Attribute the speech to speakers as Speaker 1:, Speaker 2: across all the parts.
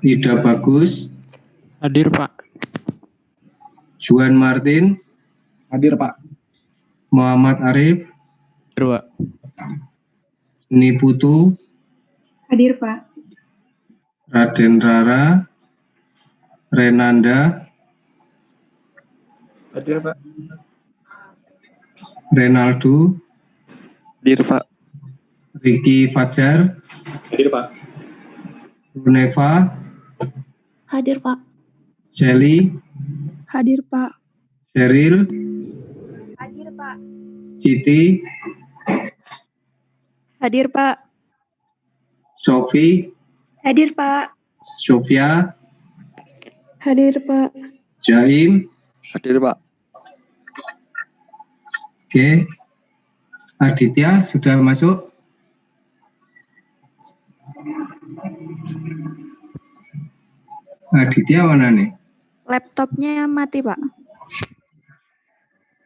Speaker 1: Ida Bagus,
Speaker 2: Hadir, Pak.
Speaker 1: Juan Martin,
Speaker 3: Hadir, Pak.
Speaker 1: Muhammad Arif,
Speaker 2: Hadir, Pak.
Speaker 1: Niputu,
Speaker 4: Hadir, Pak.
Speaker 1: Raden Rara, Renanda,
Speaker 2: Hadir, Pak.
Speaker 1: Renaldo,
Speaker 2: Hadir, Pak.
Speaker 1: Ricky Fajar,
Speaker 2: Hadir, Pak.
Speaker 1: Runeva,
Speaker 4: Hadir, Pak.
Speaker 1: Shelly,
Speaker 4: Hadir, Pak.
Speaker 1: Cheryl,
Speaker 4: Hadir, Pak.
Speaker 1: Siti,
Speaker 4: Hadir, Pak.
Speaker 1: Sofi,
Speaker 4: Hadir, Pak.
Speaker 1: Sofia,
Speaker 4: Hadir, Pak.
Speaker 1: Jaim.
Speaker 2: Hadir, Pak.
Speaker 1: Oke, Aditya sudah masuk. Aditya mana nih?
Speaker 4: Laptopnya mati, Pak.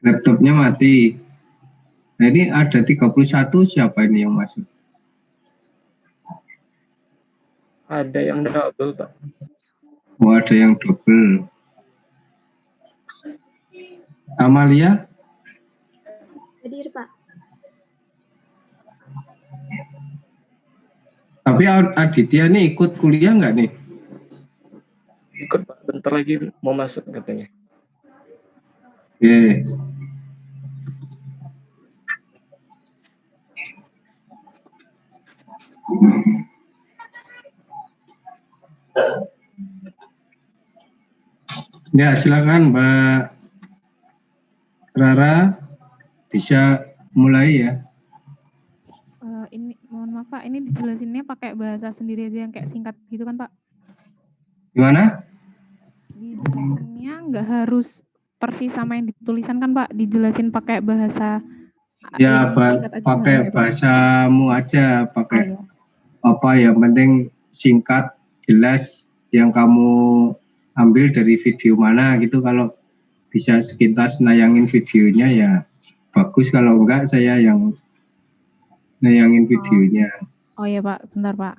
Speaker 1: Laptopnya mati. Nah, ini ada 31, siapa ini yang masuk?
Speaker 2: Ada yang double, Pak.
Speaker 1: Oh, ada yang double. Amalia?
Speaker 4: Hadir, Pak.
Speaker 1: Tapi Aditya nih ikut kuliah nggak nih?
Speaker 2: Ikut, Pak. Bentar lagi mau masuk katanya.
Speaker 1: Oke. Ya, silakan Mbak Rara, bisa mulai ya.
Speaker 5: Ini mohon maaf Pak, ini dijelasinnya pakai bahasa sendiri aja yang kayak singkat gitu kan Pak?
Speaker 1: Gimana?
Speaker 5: Dijelasinnya nggak harus persis sama yang ditulisan kan Pak? Dijelasin pakai bahasa
Speaker 1: Ya,
Speaker 5: singkat aja,
Speaker 1: pakai
Speaker 5: ya, Pak?
Speaker 1: bahasamu aja, pakai
Speaker 5: iya.
Speaker 1: apa yang penting singkat, jelas yang kamu ambil dari video mana gitu. Kalau bisa sekitar nayangin videonya ya bagus, kalau enggak saya yang nayangin videonya.
Speaker 5: Oh iya Pak, bentar Pak.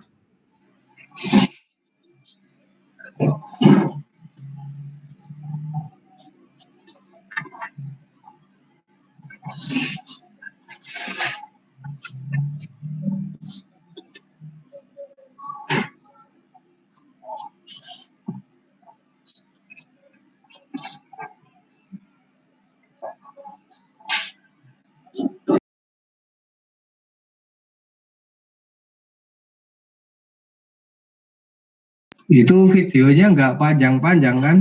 Speaker 1: Itu videonya nggak panjang-panjang kan?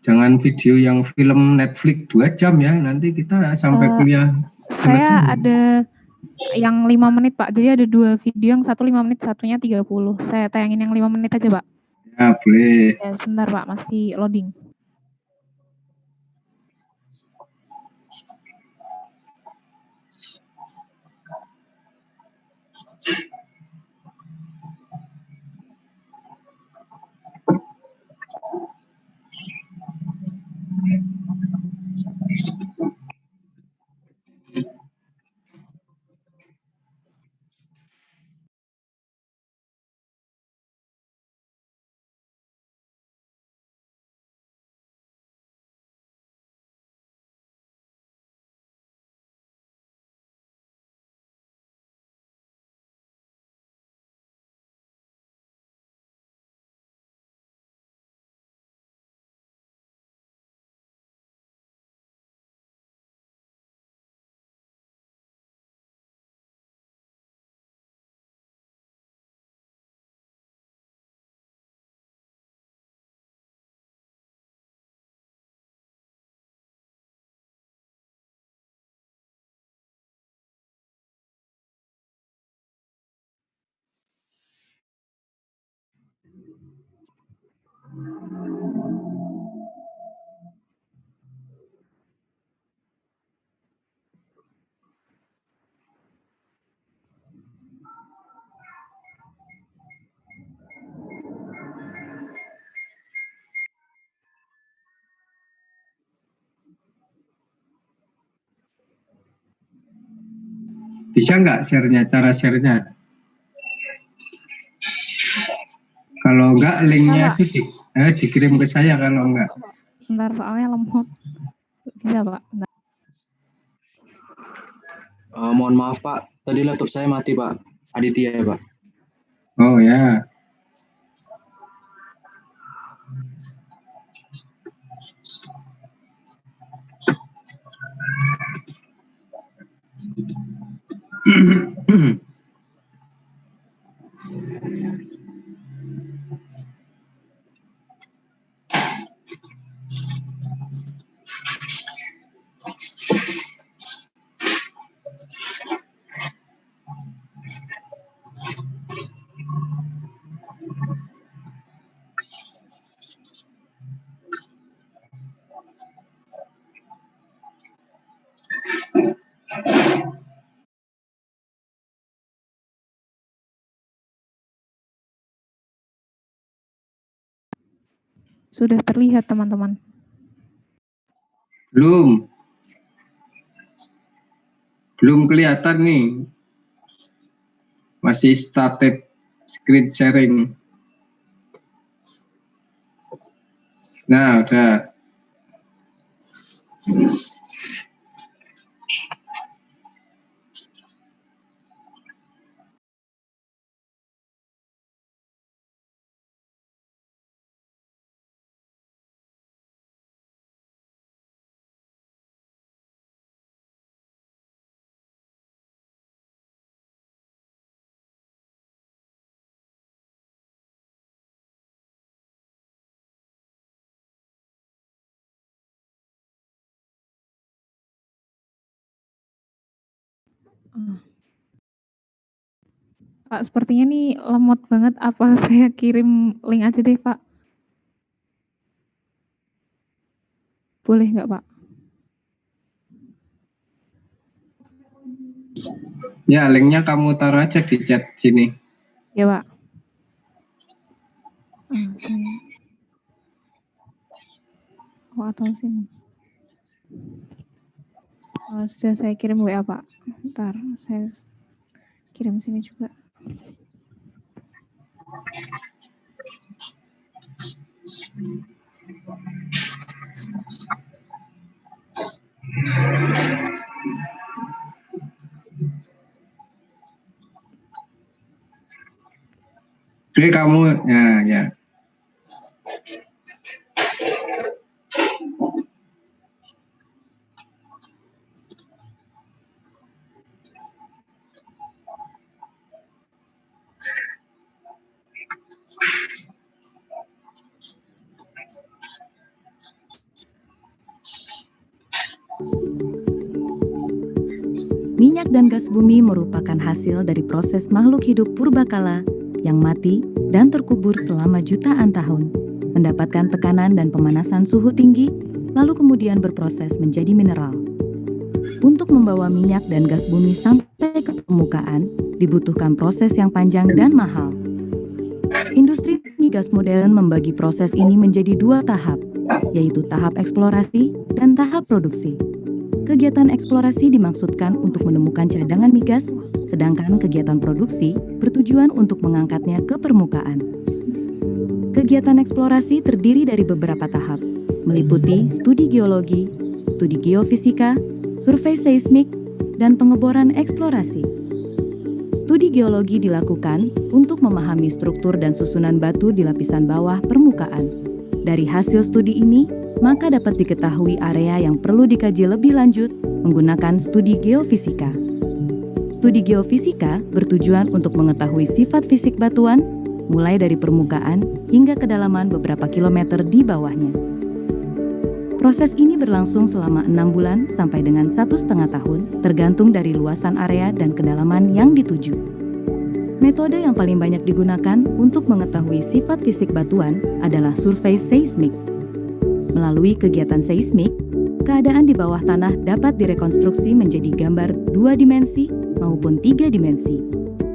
Speaker 1: Jangan video yang film Netflix 2 jam ya, nanti kita sampai kuliah selesai.
Speaker 5: Saya ada yang 5 menit Pak, jadi ada 2 video, yang satu 5 menit, satunya 30. Saya tayangin yang 5 menit aja Pak.
Speaker 1: Ya boleh.
Speaker 5: Ya sebentar Pak, masih loading.
Speaker 1: Bisa nggak share-nya, cara share-nya? Kalau enggak linknya
Speaker 5: Pak.
Speaker 1: itu dikirim ke saya kalau enggak.
Speaker 5: Bentar, soalnya lemot. Bisa Pak, bentar.
Speaker 3: Mohon maaf Pak, tadi laptop saya mati Pak. Aditya ya Pak.
Speaker 1: Oh ya.
Speaker 5: Sudah terlihat teman-teman.
Speaker 1: Belum kelihatan nih. Masih started screen sharing. Nah, udah.
Speaker 5: Pak, sepertinya nih lemot banget. Apa saya kirim link aja deh, Pak? Boleh nggak, Pak?
Speaker 1: Ya, linknya kamu taruh aja di chat sini.
Speaker 5: Ya, Pak. Sini. Oh, atau sini. Sudah saya kirim WA, Pak. Ntar saya kirim sini juga.
Speaker 1: Oke, kamu ya.
Speaker 6: Minyak dan gas bumi merupakan hasil dari proses makhluk hidup purbakala yang mati dan terkubur selama jutaan tahun, mendapatkan tekanan dan pemanasan suhu tinggi, lalu kemudian berproses menjadi mineral. Untuk membawa minyak dan gas bumi sampai ke permukaan, dibutuhkan proses yang panjang dan mahal. Industri migas modern membagi proses ini menjadi dua tahap, yaitu tahap eksplorasi dan tahap produksi. Kegiatan eksplorasi dimaksudkan untuk menemukan cadangan migas, sedangkan kegiatan produksi bertujuan untuk mengangkatnya ke permukaan. Kegiatan eksplorasi terdiri dari beberapa tahap, meliputi studi geologi, studi geofisika, survei seismik, dan pengeboran eksplorasi. Studi geologi dilakukan untuk memahami struktur dan susunan batu di lapisan bawah permukaan. Dari hasil studi ini, maka dapat diketahui area yang perlu dikaji lebih lanjut menggunakan studi geofisika. Studi geofisika bertujuan untuk mengetahui sifat fisik batuan, mulai dari permukaan hingga kedalaman beberapa kilometer di bawahnya. Proses ini berlangsung selama 6 bulan sampai dengan 1,5 tahun, tergantung dari luasan area dan kedalaman yang dituju. Metode yang paling banyak digunakan untuk mengetahui sifat fisik batuan adalah survei seismik. Melalui kegiatan seismik, keadaan di bawah tanah dapat direkonstruksi menjadi gambar 2 dimensi maupun 3 dimensi.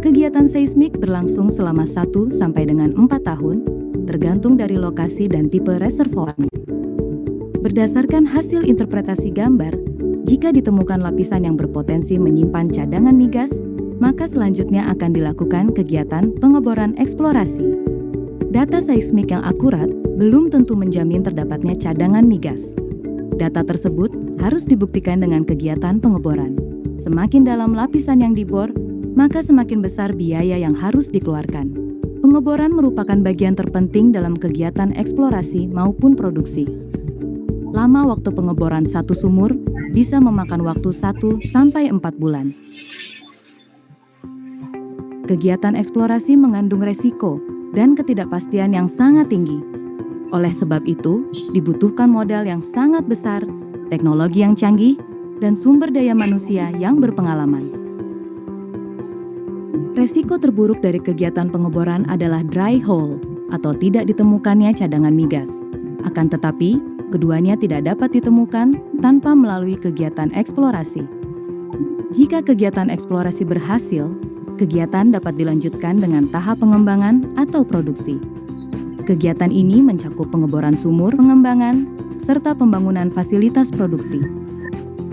Speaker 6: Kegiatan seismik berlangsung selama 1 sampai dengan 4 tahun, tergantung dari lokasi dan tipe reservoirnya. Berdasarkan hasil interpretasi gambar, jika ditemukan lapisan yang berpotensi menyimpan cadangan migas, maka selanjutnya akan dilakukan kegiatan pengeboran eksplorasi. Data seismik yang akurat belum tentu menjamin terdapatnya cadangan migas. Data tersebut harus dibuktikan dengan kegiatan pengeboran. Semakin dalam lapisan yang dibor, maka semakin besar biaya yang harus dikeluarkan. Pengeboran merupakan bagian terpenting dalam kegiatan eksplorasi maupun produksi. Lama waktu pengeboran satu sumur bisa memakan waktu 1 sampai 4 bulan. Kegiatan eksplorasi mengandung resiko dan ketidakpastian yang sangat tinggi. Oleh sebab itu, dibutuhkan modal yang sangat besar, teknologi yang canggih, dan sumber daya manusia yang berpengalaman. Resiko terburuk dari kegiatan pengeboran adalah dry hole atau tidak ditemukannya cadangan migas. Akan tetapi, keduanya tidak dapat ditemukan tanpa melalui kegiatan eksplorasi. Jika kegiatan eksplorasi berhasil, kegiatan dapat dilanjutkan dengan tahap pengembangan atau produksi. Kegiatan ini mencakup pengeboran sumur, pengembangan, serta pembangunan fasilitas produksi.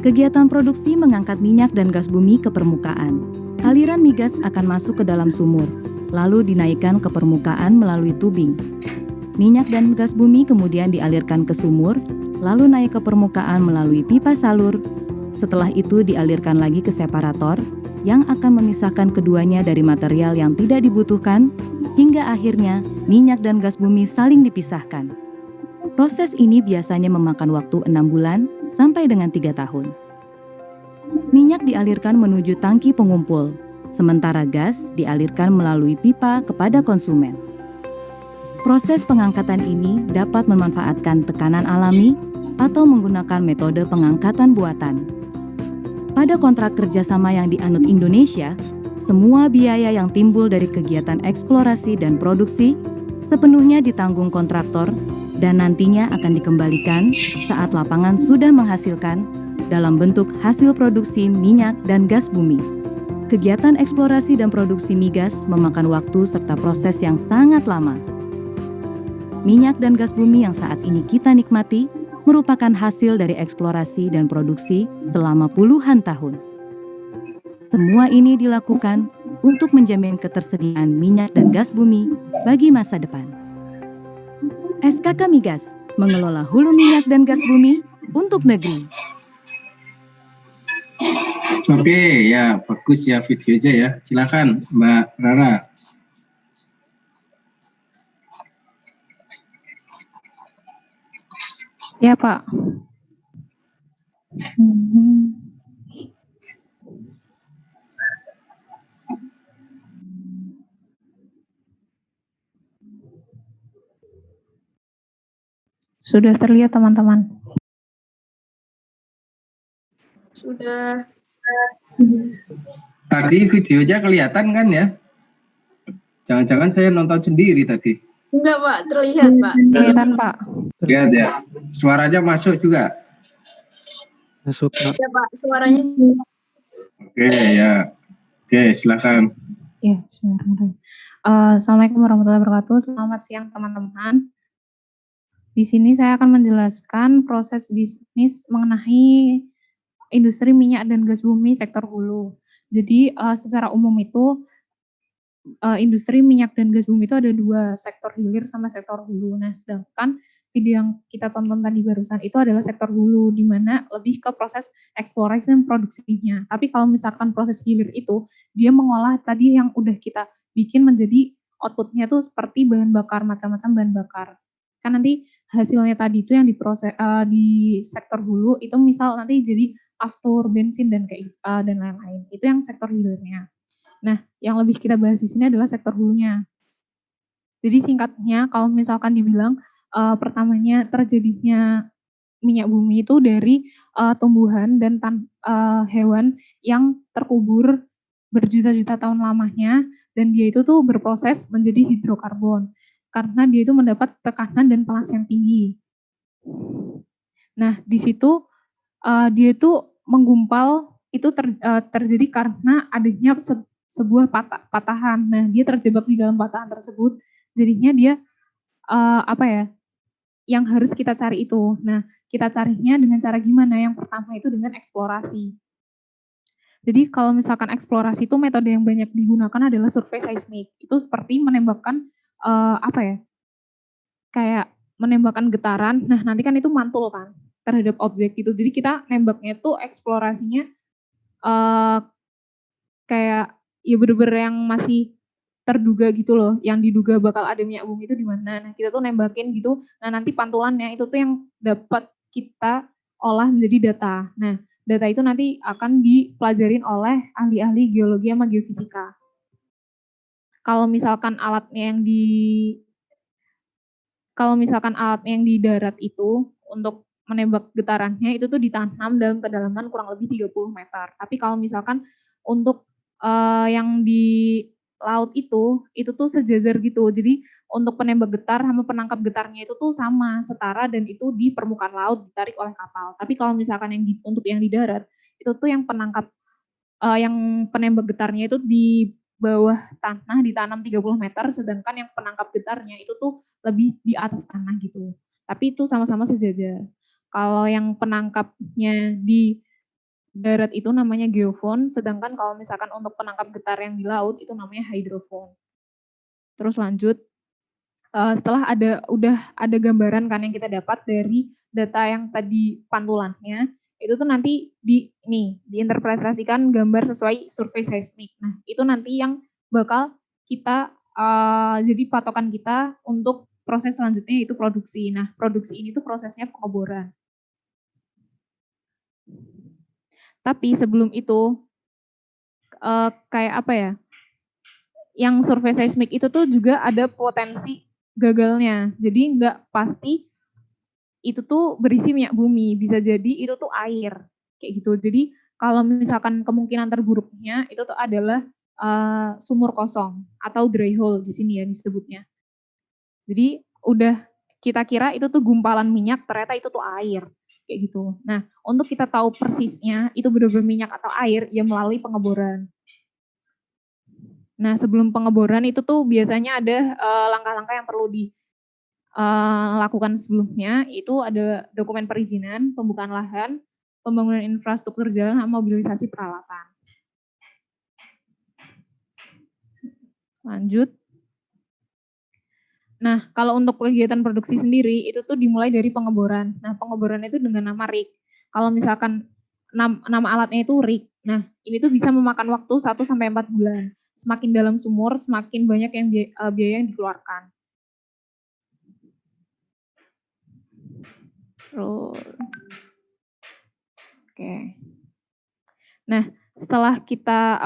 Speaker 6: Kegiatan produksi mengangkat minyak dan gas bumi ke permukaan. Aliran migas akan masuk ke dalam sumur, lalu dinaikkan ke permukaan melalui tubing. Minyak dan gas bumi kemudian dialirkan ke sumur, lalu naik ke permukaan melalui pipa salur. Setelah itu dialirkan lagi ke separator, yang akan memisahkan keduanya dari material yang tidak dibutuhkan, hingga akhirnya minyak dan gas bumi saling dipisahkan. Proses ini biasanya memakan waktu 6 bulan sampai dengan 3 tahun. Minyak dialirkan menuju tangki pengumpul, sementara gas dialirkan melalui pipa kepada konsumen. Proses pengangkatan ini dapat memanfaatkan tekanan alami atau menggunakan metode pengangkatan buatan. Pada kontrak kerjasama yang dianut Indonesia, semua biaya yang timbul dari kegiatan eksplorasi dan produksi sepenuhnya ditanggung kontraktor dan nantinya akan dikembalikan saat lapangan sudah menghasilkan dalam bentuk hasil produksi minyak dan gas bumi. Kegiatan eksplorasi dan produksi migas memakan waktu serta proses yang sangat lama. Minyak dan gas bumi yang saat ini kita nikmati merupakan hasil dari eksplorasi dan produksi selama puluhan tahun. Semua ini dilakukan untuk menjamin ketersediaan minyak dan gas bumi bagi masa depan. SKK Migas mengelola hulu minyak dan gas bumi untuk negeri.
Speaker 1: Oke, ya bagus ya video aja ya. Silakan Mbak Rara.
Speaker 5: Ya, Pak. Sudah terlihat, teman-teman?
Speaker 4: Sudah.
Speaker 1: Tadi videonya kelihatan kan ya? Jangan-jangan saya nonton sendiri tadi.
Speaker 4: Enggak, Pak. Terlihat, Pak.
Speaker 5: Kelihatan, Pak.
Speaker 1: Lihat ya. Suaranya masuk juga.
Speaker 2: Masuk, Pak.
Speaker 4: Ya, Pak. Suaranya.
Speaker 1: Oke, ya. Oke, silakan.
Speaker 5: Ya, bismillahirrahmanirrahim. Assalamualaikum warahmatullahi wabarakatuh. Selamat siang, teman-teman. Di sini saya akan menjelaskan proses bisnis mengenai industri minyak dan gas bumi sektor hulu. Jadi secara umum itu industri minyak dan gas bumi itu ada 2, sektor hilir sama sektor hulu. Nah, sedangkan video yang kita tonton tadi barusan itu adalah sektor hulu, di mana lebih ke proses eksplorasi dan produksinya. Tapi kalau misalkan proses hilir itu, dia mengolah tadi yang udah kita bikin menjadi outputnya tuh seperti bahan bakar, macam-macam bahan bakar. Kan nanti hasilnya tadi itu yang diproses di sektor hulu itu misal nanti jadi aftur, bensin dan kayak dan lain-lain. Itu yang sektor hilirnya. Nah, yang lebih kita bahas di sini adalah sektor hulunya. Jadi singkatnya kalau misalkan dibilang pertamanya terjadinya minyak bumi itu dari tumbuhan dan hewan yang terkubur berjuta-juta tahun lamanya dan dia itu tuh berproses menjadi hidrokarbon karena dia itu mendapat tekanan dan panas yang tinggi. Nah, di situ dia itu menggumpal itu terjadi karena adanya sebuah patahan. Nah, dia terjebak di dalam patahan tersebut, jadinya dia yang harus kita cari itu. Nah, kita carinya dengan cara gimana? Yang pertama itu dengan eksplorasi. Jadi kalau misalkan eksplorasi itu metode yang banyak digunakan adalah survei seismik. Itu seperti menembakkan kayak menembakkan getaran. Nah, nanti kan itu mantul kan terhadap objek gitu. Jadi kita nembaknya itu eksplorasinya kayak ya bener-bener yang masih terduga gitu loh, yang diduga bakal ada minyak bumi itu di mana. Nah, kita tuh nembakin gitu. Nah, nanti pantulannya itu tuh yang dapat kita olah menjadi data. Nah, data itu nanti akan dipelajarin oleh ahli-ahli geologi sama geofisika. Kalau misalkan alatnya yang di darat itu untuk menembak getarannya itu tuh ditanam dalam kedalaman kurang lebih 30 meter. Tapi kalau misalkan untuk yang di laut itu tuh sejajar gitu. Jadi untuk penembak getar sama penangkap getarnya itu tuh sama, setara, dan itu di permukaan laut ditarik oleh kapal. Tapi kalau misalkan untuk yang di darat, itu tuh yang penembak getarnya itu di bawah tanah ditanam 30 meter, sedangkan yang penangkap getarnya itu tuh lebih di atas tanah gitu. Tapi itu sama-sama sejajar. Kalau yang penangkapnya di darat itu namanya geofon, sedangkan kalau misalkan untuk penangkap getar yang di laut itu namanya hydrofon. Terus lanjut, setelah udah ada gambaran kan yang kita dapat dari data yang tadi pantulannya, itu tuh nanti diinterpretasikan gambar sesuai survei seismik. Nah, itu nanti yang bakal kita jadi patokan kita untuk proses selanjutnya yaitu produksi. Nah, produksi ini tuh prosesnya pengeboran. Tapi sebelum itu kayak apa ya? Yang survei seismik itu tuh juga ada potensi gagalnya. Jadi nggak pasti itu tuh berisi minyak bumi, bisa jadi itu tuh air kayak gitu. Jadi kalau misalkan kemungkinan terburuknya itu tuh adalah sumur kosong atau dry hole di sini ya disebutnya. Jadi udah kita kira itu tuh gumpalan minyak, ternyata itu tuh air kayak gitu. Nah, untuk kita tahu persisnya itu benar-benar minyak atau air ya melalui pengeboran. Nah, sebelum pengeboran itu tuh biasanya ada langkah-langkah yang perlu dilakukan sebelumnya. Itu ada dokumen perizinan, pembukaan lahan, pembangunan infrastruktur jalan, sama mobilisasi peralatan. Lanjut. Nah, kalau untuk kegiatan produksi sendiri, itu tuh dimulai dari pengeboran. Nah, pengeboran itu dengan nama rig. Kalau misalkan nama alatnya itu rig, nah ini tuh bisa memakan waktu 1-4 bulan. Semakin dalam sumur, semakin banyak yang biaya yang dikeluarkan. Terus, oke. Nah, setelah kita,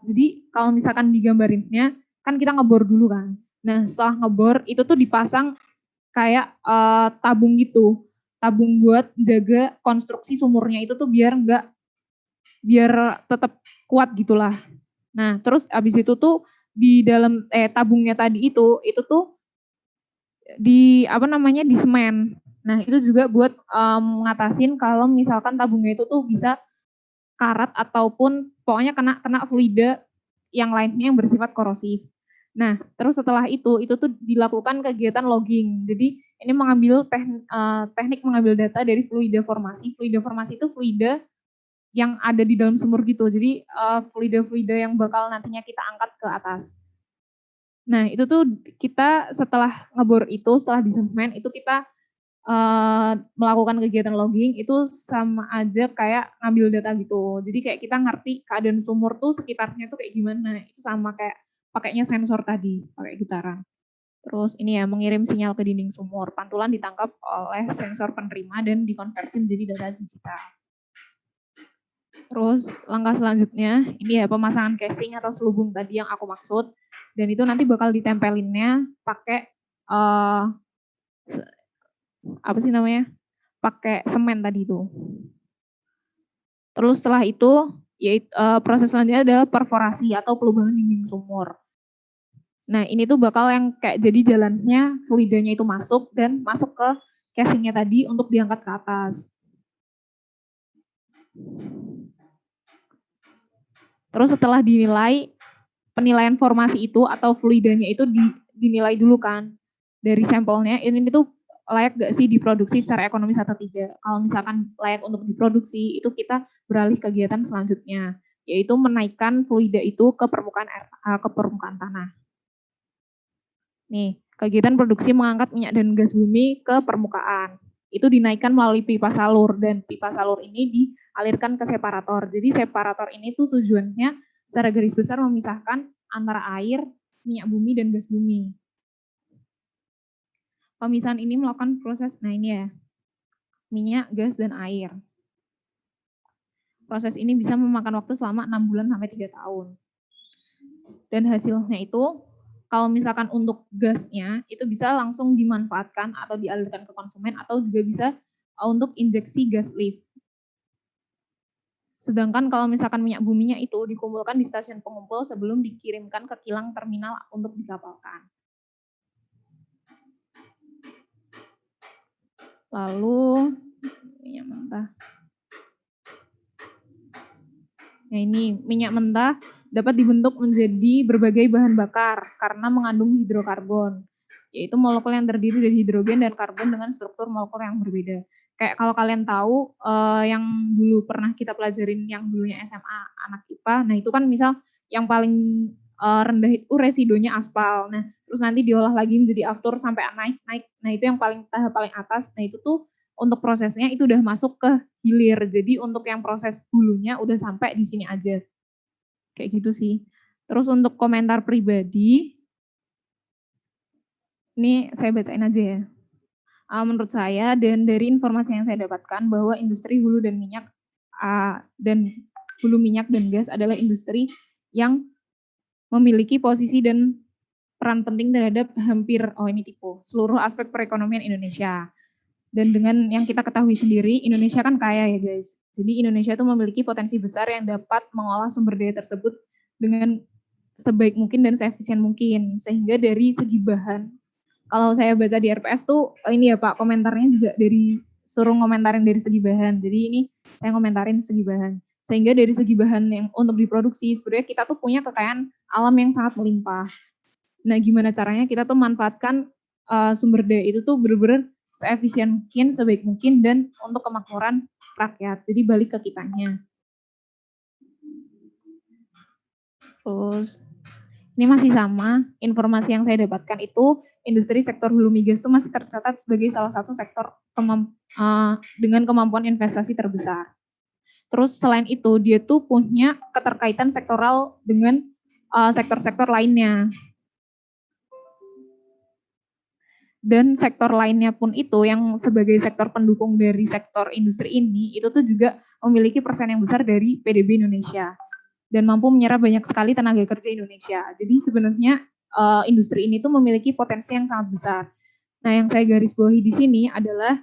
Speaker 5: jadi kalau misalkan digambarinnya, kan kita ngebor dulu kan. Nah, setelah ngebor itu tuh dipasang kayak tabung gitu, tabung buat jaga konstruksi sumurnya itu tuh biar tetap kuat gitulah. Nah, terus abis itu tuh di dalam tabungnya tadi itu tuh di semen. Nah, itu juga buat ngatasin kalau misalkan tabungnya itu tuh bisa karat ataupun pokoknya kena fluida yang lainnya yang bersifat korosif. Nah, terus setelah itu tuh dilakukan kegiatan logging. Jadi ini mengambil teknik mengambil data dari fluida formasi. Fluida formasi itu fluida yang ada di dalam sumur gitu. Jadi fluida-fluida yang bakal nantinya kita angkat ke atas. Nah, itu tuh kita setelah ngebor itu, setelah di semen itu kita melakukan kegiatan logging itu sama aja kayak ngambil data gitu. Jadi kayak kita ngerti keadaan sumur tuh sekitarnya tuh kayak gimana. Itu sama kayak pakainya sensor tadi, pakai getaran. Terus ini ya mengirim sinyal ke dinding sumur. Pantulan ditangkap oleh sensor penerima dan dikonversi menjadi data digital. Terus langkah selanjutnya ini ya pemasangan casing atau selubung tadi yang aku maksud. Dan itu nanti bakal ditempelinnya pakai pakai semen tadi itu. Terus setelah itu proses selanjutnya adalah perforasi atau pelubangan dinding sumur. Nah, ini tuh bakal yang kayak jadi jalannya fluidanya itu masuk dan masuk ke casingnya tadi untuk diangkat ke atas. Terus setelah dinilai, penilaian formasi itu atau fluidanya itu dinilai dulu kan dari sampelnya, ini tuh layak gak sih diproduksi secara ekonomis atau tidak. Kalau misalkan layak untuk diproduksi, itu kita beralih kegiatan selanjutnya, yaitu menaikkan fluida itu ke permukaan tanah. Nih, Kegiatan produksi mengangkat minyak dan gas bumi ke permukaan. Itu dinaikkan melalui pipa salur, dan pipa salur ini dialirkan ke separator. Jadi separator ini tuh tujuannya secara garis besar memisahkan antara air, minyak bumi, dan gas bumi. Pemisahan ini melakukan proses, nah ini ya, minyak, gas, dan air. Proses ini bisa memakan waktu selama 6 bulan sampai 3 tahun. Dan hasilnya itu, kalau misalkan untuk gasnya, itu bisa langsung dimanfaatkan atau dialirkan ke konsumen, atau juga bisa untuk injeksi gas lift. Sedangkan kalau misalkan minyak buminya itu dikumpulkan di stasiun pengumpul sebelum dikirimkan ke kilang terminal untuk dikapalkan. Lalu, minyak mentah. Nah ini, minyak mentah dapat dibentuk menjadi berbagai bahan bakar karena mengandung hidrokarbon, yaitu molekul yang terdiri dari hidrogen dan karbon dengan struktur molekul yang berbeda. Kayak kalau kalian tahu yang dulu pernah kita pelajarin yang dulunya SMA anak IPA, nah itu kan misal yang paling rendah itu residonya aspal, nah terus nanti diolah lagi menjadi aftur sampai naik, nah itu yang tahap paling atas, nah itu tuh untuk prosesnya itu udah masuk ke hilir, jadi untuk yang proses hulunya udah sampai di sini aja. Kayak gitu sih. Terus untuk komentar pribadi, ini saya bacain aja ya. Menurut saya dan dari informasi yang saya dapatkan bahwa industri hulu dan minyak dan gas adalah industri yang memiliki posisi dan peran penting terhadap seluruh aspek perekonomian Indonesia. Dan dengan yang kita ketahui sendiri, Indonesia kan kaya ya guys. Jadi Indonesia itu memiliki potensi besar yang dapat mengolah sumber daya tersebut dengan sebaik mungkin dan seefisien mungkin. Sehingga dari segi bahan, kalau saya baca di RPS tuh, ini ya Pak, komentarnya juga suruh ngomentarin dari segi bahan. Jadi ini saya ngomentarin segi bahan. Sehingga dari segi bahan yang untuk diproduksi, sebenarnya kita tuh punya kekayaan alam yang sangat melimpah. Nah gimana caranya kita tuh manfaatkan sumber daya itu tuh benar-benar seefisien mungkin, sebaik mungkin, dan untuk kemakmuran rakyat. Jadi balik ke kitanya. Terus, ini masih sama, informasi yang saya dapatkan itu, industri sektor hulu migas itu masih tercatat sebagai salah satu sektor dengan kemampuan investasi terbesar. Terus selain itu, dia tuh punya keterkaitan sektoral dengan sektor-sektor lainnya. Dan sektor lainnya pun itu yang sebagai sektor pendukung dari sektor industri ini, itu tuh juga memiliki persen yang besar dari PDB Indonesia. Dan mampu menyerap banyak sekali tenaga kerja Indonesia. Jadi sebenarnya industri ini tuh memiliki potensi yang sangat besar. Nah yang saya garis bawahi di sini adalah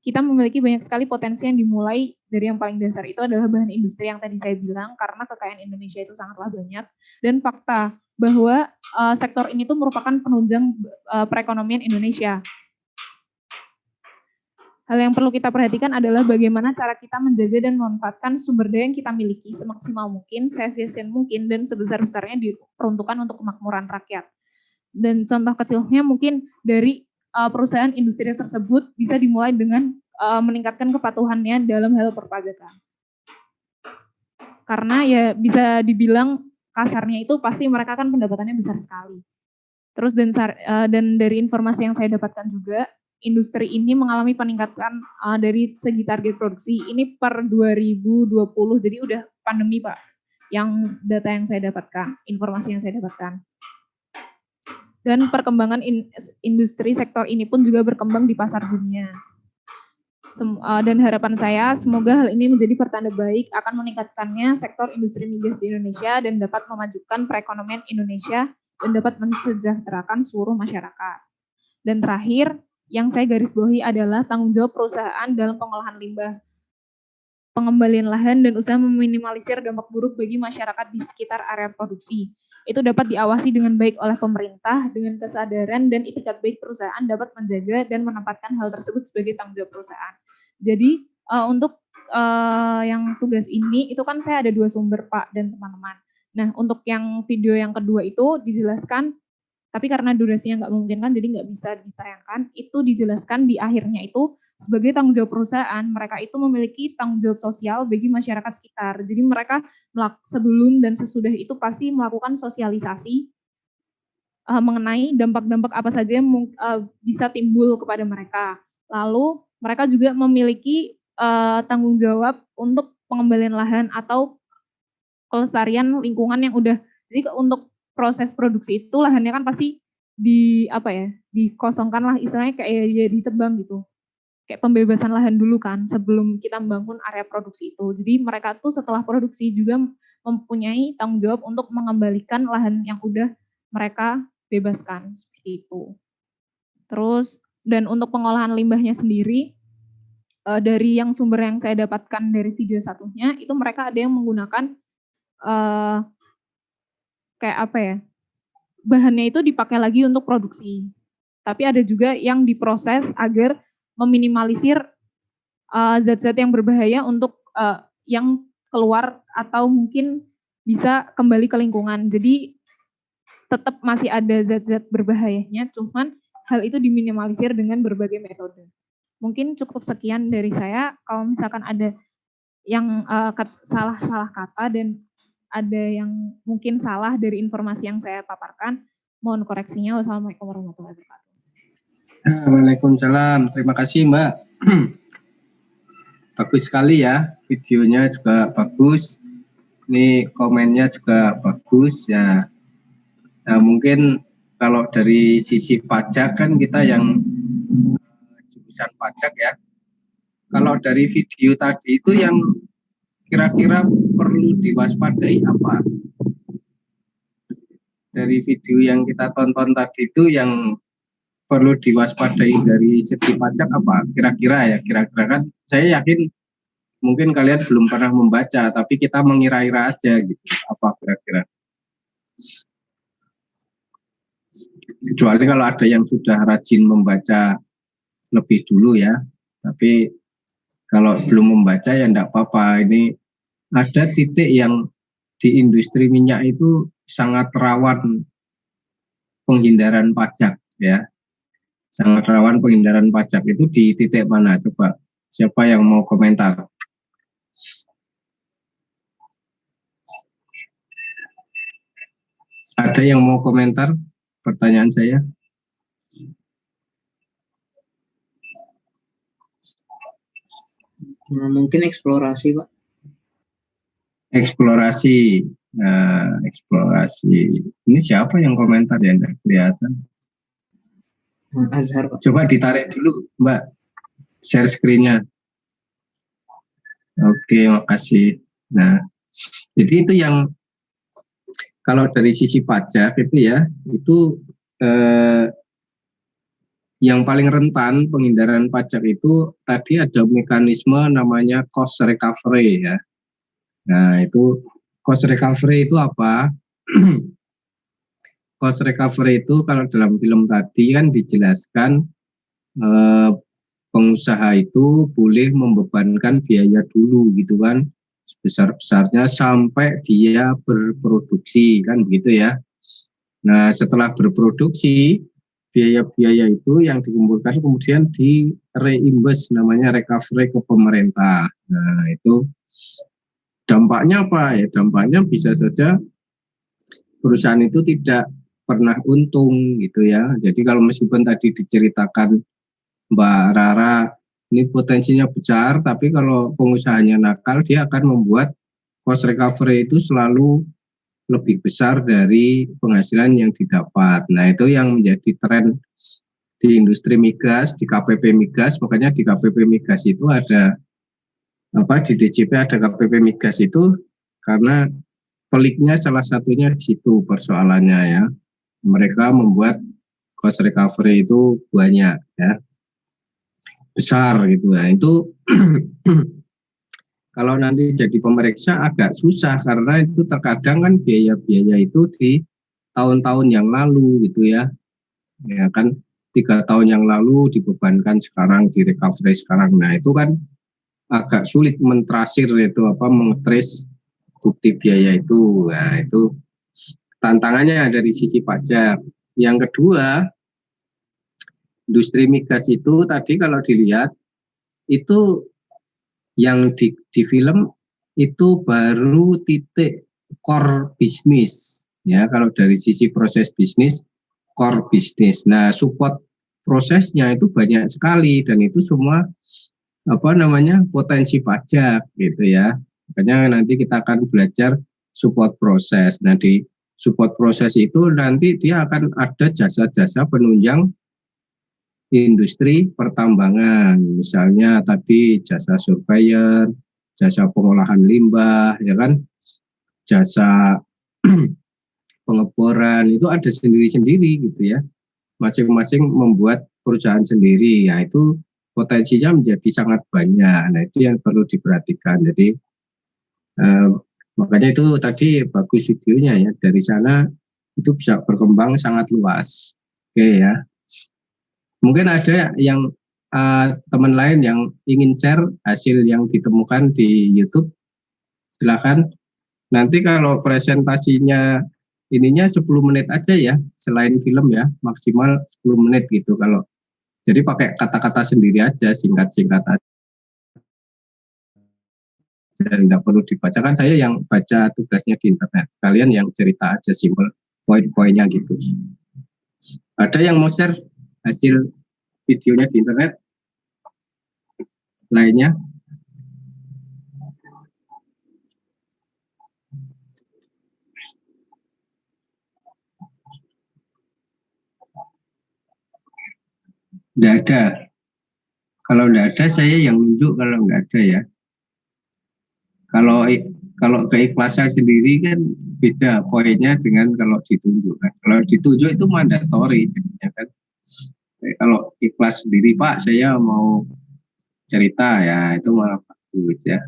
Speaker 5: kita memiliki banyak sekali potensi yang dimulai dari yang paling dasar itu adalah bahan industri yang tadi saya bilang, karena kekayaan Indonesia itu sangatlah banyak. Dan fakta bahwa sektor ini tuh merupakan penunjang perekonomian Indonesia. Hal yang perlu kita perhatikan adalah bagaimana cara kita menjaga dan memanfaatkan sumber daya yang kita miliki semaksimal mungkin, seefisien mungkin, dan sebesar-besarnya diperuntukkan untuk kemakmuran rakyat. Dan contoh kecilnya mungkin dari perusahaan industri tersebut bisa dimulai dengan meningkatkan kepatuhannya dalam hal perpajakan. Karena ya bisa dibilang kasarnya itu pasti mereka kan pendapatannya besar sekali. Terus dan dari informasi yang saya dapatkan juga, industri ini mengalami peningkatan dari segi target produksi ini per 2020, jadi udah pandemi Pak, yang data yang saya dapatkan, informasi yang saya dapatkan. Dan perkembangan industri sektor ini pun juga berkembang di pasar dunia. Dan harapan saya semoga hal ini menjadi pertanda baik akan meningkatkannya sektor industri migas di Indonesia dan dapat memajukan perekonomian Indonesia dan dapat mensejahterakan seluruh masyarakat. Dan terakhir, yang saya garis bawahi adalah tanggung jawab perusahaan dalam pengolahan limbah, pengembalian lahan, dan usaha meminimalisir dampak buruk bagi masyarakat di sekitar area produksi. Itu dapat diawasi dengan baik oleh pemerintah dengan kesadaran dan itikat baik perusahaan dapat menjaga dan menempatkan hal tersebut sebagai tanggung jawab perusahaan. Jadi untuk yang tugas ini itu kan saya ada 2 sumber Pak dan teman-teman. Nah untuk yang video yang kedua itu dijelaskan, tapi karena durasinya nggak memungkinkan jadi nggak bisa ditayangkan, itu dijelaskan di akhirnya itu sebagai tanggung jawab perusahaan, mereka itu memiliki tanggung jawab sosial bagi masyarakat sekitar. Jadi mereka sebelum dan sesudah itu pasti melakukan sosialisasi mengenai dampak-dampak apa saja yang bisa timbul kepada mereka. Lalu mereka juga memiliki tanggung jawab untuk pengembalian lahan atau kelestarian lingkungan yang udah, jadi untuk proses produksi itu lahannya kan pasti dikosongkan lah, istilahnya kayak ya ditebang gitu. Kayak pembebasan lahan dulu kan sebelum kita membangun area produksi itu. Jadi mereka tuh setelah produksi juga mempunyai tanggung jawab untuk mengembalikan lahan yang udah mereka bebaskan, seperti itu. Terus dan untuk pengolahan limbahnya sendiri, dari yang sumber yang saya dapatkan dari video satunya itu mereka ada yang menggunakan bahannya itu dipakai lagi untuk produksi. Tapi ada juga yang diproses agar meminimalisir zat-zat yang berbahaya untuk yang keluar atau mungkin bisa kembali ke lingkungan. Jadi tetap masih ada zat-zat berbahayanya, cuman hal itu diminimalisir dengan berbagai metode. Mungkin cukup sekian dari saya. Kalau misalkan ada yang salah kata dan ada yang mungkin salah dari informasi yang saya paparkan, mohon koreksinya. Wassalamualaikum warahmatullahi wabarakatuh.
Speaker 1: Waalaikumsalam. Terima kasih Mbak. Bagus sekali ya, videonya juga bagus. Ini komennya juga bagus ya. Nah, mungkin kalau dari sisi pajak kan kita yang jurusan pajak ya. Kalau dari video tadi itu yang kira-kira perlu diwaspadai apa? Dari video yang kita tonton tadi itu yang perlu diwaspadai dari segi pajak apa? Kira-kira kan saya yakin mungkin kalian belum pernah membaca, tapi kita mengira-ira aja gitu. Apa kira-kira? Kecuali kalau ada yang sudah rajin membaca lebih dulu ya. Tapi kalau belum membaca ya enggak apa-apa. Ini ada titik yang di industri minyak itu sangat rawan penghindaran pajak ya. Sangat rawan penghindaran pajak itu di titik mana? Coba siapa yang mau komentar? Ada yang mau komentar pertanyaan saya?
Speaker 7: Mungkin eksplorasi, Pak.
Speaker 1: Eksplorasi. Nah, eksplorasi. Ini siapa yang komentar ya? Enggak kelihatan.
Speaker 7: Azhar, Pak.
Speaker 1: Coba ditarik dulu, Mbak. Share screen-nya. Oke, makasih. Nah, jadi itu yang kalau dari sisi pajak itu ya, itu yang paling rentan penghindaran pajak itu tadi ada mekanisme namanya cost recovery ya. Nah, itu cost recovery itu apa? Cost recovery itu kalau dalam film tadi kan dijelaskan pengusaha itu boleh membebankan biaya dulu gitu kan, sebesar-besarnya sampai dia berproduksi kan begitu ya. Nah, setelah berproduksi biaya-biaya itu yang dikumpulkan kemudian di reimbus, namanya recovery ke pemerintah. Nah, itu dampaknya apa ya? Dampaknya bisa saja perusahaan itu tidak pernah untung gitu ya. Jadi kalau meskipun tadi diceritakan Mbak Rara ini potensinya besar, tapi kalau pengusahanya nakal dia akan membuat cost recovery itu selalu lebih besar dari penghasilan yang didapat. Nah, itu yang menjadi tren di industri migas, di KPP migas. Makanya di KPP migas itu ada di DJP ada KPP migas itu karena peliknya salah satunya di situ persoalannya ya. Mereka membuat cost recovery itu banyak ya, besar gitu ya. Itu kalau nanti jadi pemeriksa agak susah karena itu terkadang kan biaya-biaya itu di tahun-tahun yang lalu gitu ya. Ya kan 3 tahun yang lalu dibebankan sekarang di recovery sekarang. Nah, itu kan agak sulit mentrasir itu mengetrace bukti biaya itu. Nah, itu tantangannya dari sisi pajak. Yang kedua, industri migas itu tadi kalau dilihat itu yang di film itu baru titik core bisnis ya. Kalau dari sisi proses bisnis core bisnis. Nah, support prosesnya itu banyak sekali dan itu semua potensi pajak gitu ya. Makanya nanti kita akan belajar support proses. Nah, di support proses itu nanti dia akan ada jasa-jasa penunjang industri pertambangan. Misalnya tadi jasa surveyor, jasa pengolahan limbah, ya kan, jasa pengeboran, itu ada sendiri-sendiri gitu ya. Masing-masing membuat perusahaan sendiri, ya itu potensinya menjadi sangat banyak. Nah, itu yang perlu diperhatikan. Jadi makanya itu tadi bagus videonya ya, dari sana itu bisa berkembang sangat luas. Oke ya. Mungkin ada yang teman lain yang ingin share hasil yang ditemukan di YouTube, silakan. Nanti kalau presentasinya ininya 10 menit aja ya, selain film ya, maksimal 10 menit gitu. Kalau jadi pakai kata-kata sendiri aja, singkat-singkat aja. Dan tidak perlu dibacakan, saya yang baca tugasnya di internet. Kalian yang cerita aja simpel poin-poinnya gitu. Ada yang mau share hasil videonya di internet lainnya? Tidak ada. Kalau tidak ada, saya yang nunjuk kalau nggak ada ya. Kalau keikhlasan sendiri kan beda poinnya dengan kalau ditunjuk. Kalau ditunjuk itu mandatori jadinya kan. Kalau ikhlas sendiri, Pak, saya mau cerita ya, itu malah bagus ya.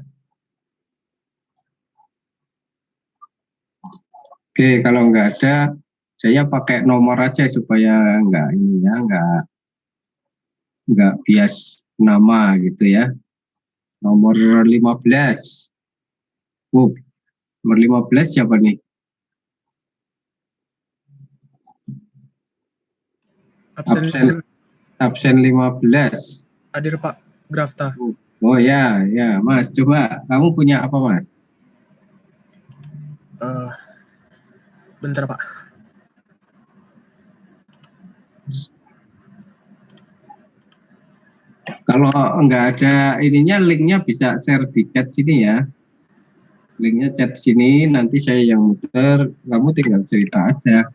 Speaker 1: Oke, kalau nggak ada, saya pakai nomor aja supaya nggak ini ya, nggak bias nama gitu ya. Nomor 15. Nomor 15 siapa nih? Absen 15.
Speaker 2: Hadir Pak Grafta.
Speaker 1: Oh ya, Mas. Coba, kamu punya apa, Mas?
Speaker 2: Bentar Pak.
Speaker 1: Kalau nggak ada ininya, linknya bisa share di chat sini ya. Linknya chat sini, nanti saya yang muter, kamu tinggal cerita aja.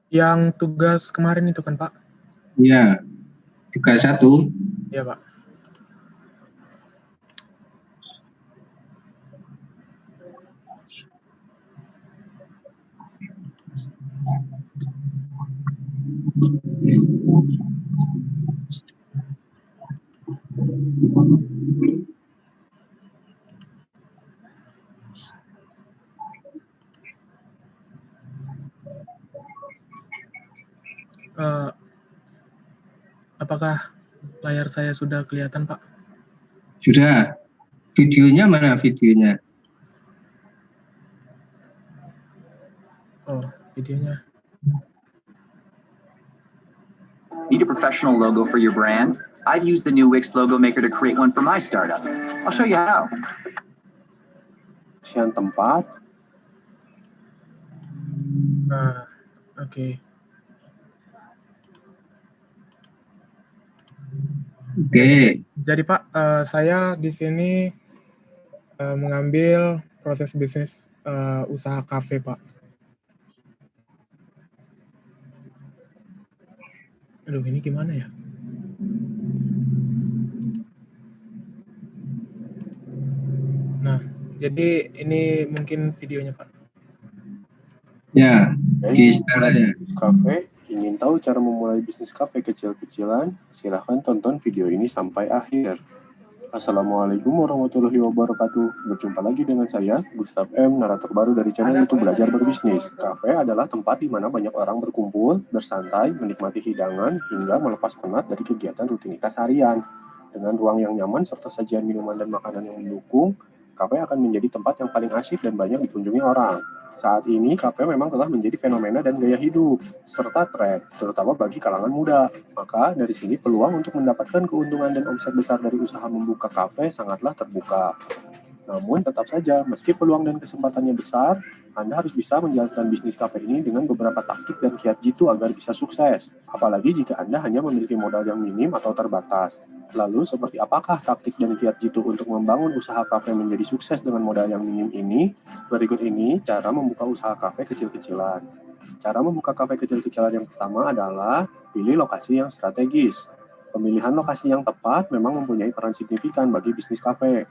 Speaker 2: Yang tugas kemarin itu kan Pak?
Speaker 1: Iya, tugas 1.
Speaker 2: Iya Pak. Apakah layar saya sudah kelihatan, Pak?
Speaker 1: Sudah. Videonya mana videonya?
Speaker 2: Oh, videonya.
Speaker 8: Need a professional logo for your brand? I've used the new Wix logo maker to create one for my startup. I'll show you how.
Speaker 9: Siang tempat.
Speaker 2: Oke.
Speaker 1: Oke.
Speaker 2: Jadi Pak, saya di sini mengambil proses bisnis usaha kafe, Pak. Aduh, ini gimana ya? Nah, jadi ini mungkin videonya, Pak.
Speaker 1: Ya, di istilahnya.
Speaker 9: Kafe, ingin tahu cara memulai bisnis kafe kecil-kecilan? Silahkan tonton video ini sampai akhir. Assalamualaikum warahmatullahi wabarakatuh. Berjumpa lagi dengan saya, Gustaf M, narator baru dari channel YouTube Belajar Berbisnis. Kafe adalah tempat di mana banyak orang berkumpul, bersantai, menikmati hidangan, hingga melepas penat dari kegiatan rutinitas harian. Dengan ruang yang nyaman serta sajian minuman dan makanan yang mendukung, kafe akan menjadi tempat yang paling asyik dan banyak dikunjungi orang. Saat ini, kafe memang telah menjadi fenomena dan gaya hidup, serta tren, terutama bagi kalangan muda. Maka, dari sini peluang untuk mendapatkan keuntungan dan omset besar dari usaha membuka kafe sangatlah terbuka. Namun, tetap saja, meski peluang dan kesempatannya besar, Anda harus bisa menjalankan bisnis kafe ini dengan beberapa taktik dan kiat jitu agar bisa sukses. Apalagi jika Anda hanya memiliki modal yang minim atau terbatas. Lalu, seperti apakah taktik dan kiat jitu untuk membangun usaha kafe menjadi sukses dengan modal yang minim ini? Berikut ini cara membuka usaha kafe kecil-kecilan. Cara membuka kafe kecil-kecilan yang pertama adalah pilih lokasi yang strategis. Pemilihan lokasi yang tepat memang mempunyai peran signifikan bagi bisnis kafe.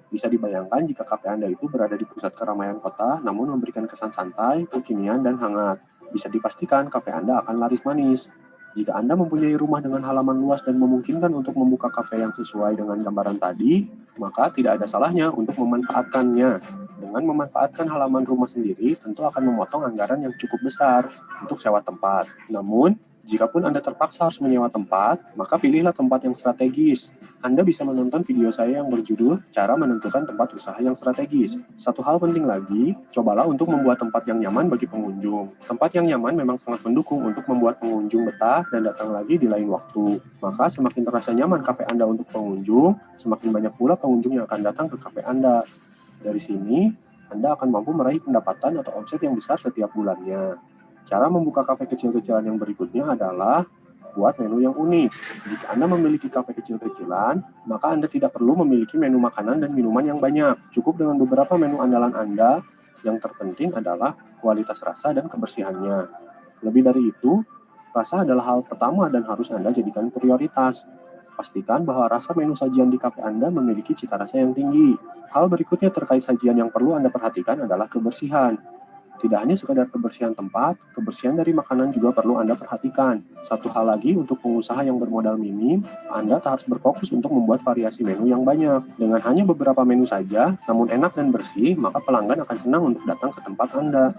Speaker 9: Bisa dibayangkan jika kafe Anda itu berada di pusat keramaian kota, namun memberikan kesan santai, kekinian, dan hangat. Bisa dipastikan kafe Anda akan laris manis. Jika Anda mempunyai rumah dengan halaman luas dan memungkinkan untuk membuka kafe yang sesuai dengan gambaran tadi, maka tidak ada salahnya untuk memanfaatkannya. Dengan memanfaatkan halaman rumah sendiri, tentu akan memotong anggaran yang cukup besar untuk sewa tempat. Namun, jikapun Anda terpaksa harus menyewa tempat, maka pilihlah tempat yang strategis. Anda bisa menonton video saya yang berjudul Cara Menentukan Tempat Usaha yang Strategis. Satu hal penting lagi, cobalah untuk membuat tempat yang nyaman bagi pengunjung. Tempat yang nyaman memang sangat mendukung untuk membuat pengunjung betah dan datang lagi di lain waktu. Maka semakin terasa nyaman kafe Anda untuk pengunjung, semakin banyak pula pengunjung yang akan datang ke kafe Anda. Dari sini, Anda akan mampu meraih pendapatan atau omset yang besar setiap bulannya. Cara membuka kafe kecil-kecilan yang berikutnya adalah buat menu yang unik. Jika Anda memiliki kafe kecil-kecilan, maka Anda tidak perlu memiliki menu makanan dan minuman yang banyak. Cukup dengan beberapa menu andalan Anda, yang terpenting adalah kualitas rasa dan kebersihannya. Lebih dari itu, rasa adalah hal pertama dan harus Anda jadikan prioritas. Pastikan bahwa rasa menu sajian di kafe Anda memiliki cita rasa yang tinggi. Hal berikutnya terkait sajian yang perlu Anda perhatikan adalah kebersihan. Tidak hanya sekadar kebersihan tempat, kebersihan dari makanan juga perlu Anda perhatikan. Satu hal lagi, untuk pengusaha yang bermodal minim, Anda harus berfokus untuk membuat variasi menu yang banyak. Dengan hanya beberapa menu saja, namun enak dan bersih, maka pelanggan akan senang untuk datang ke tempat Anda.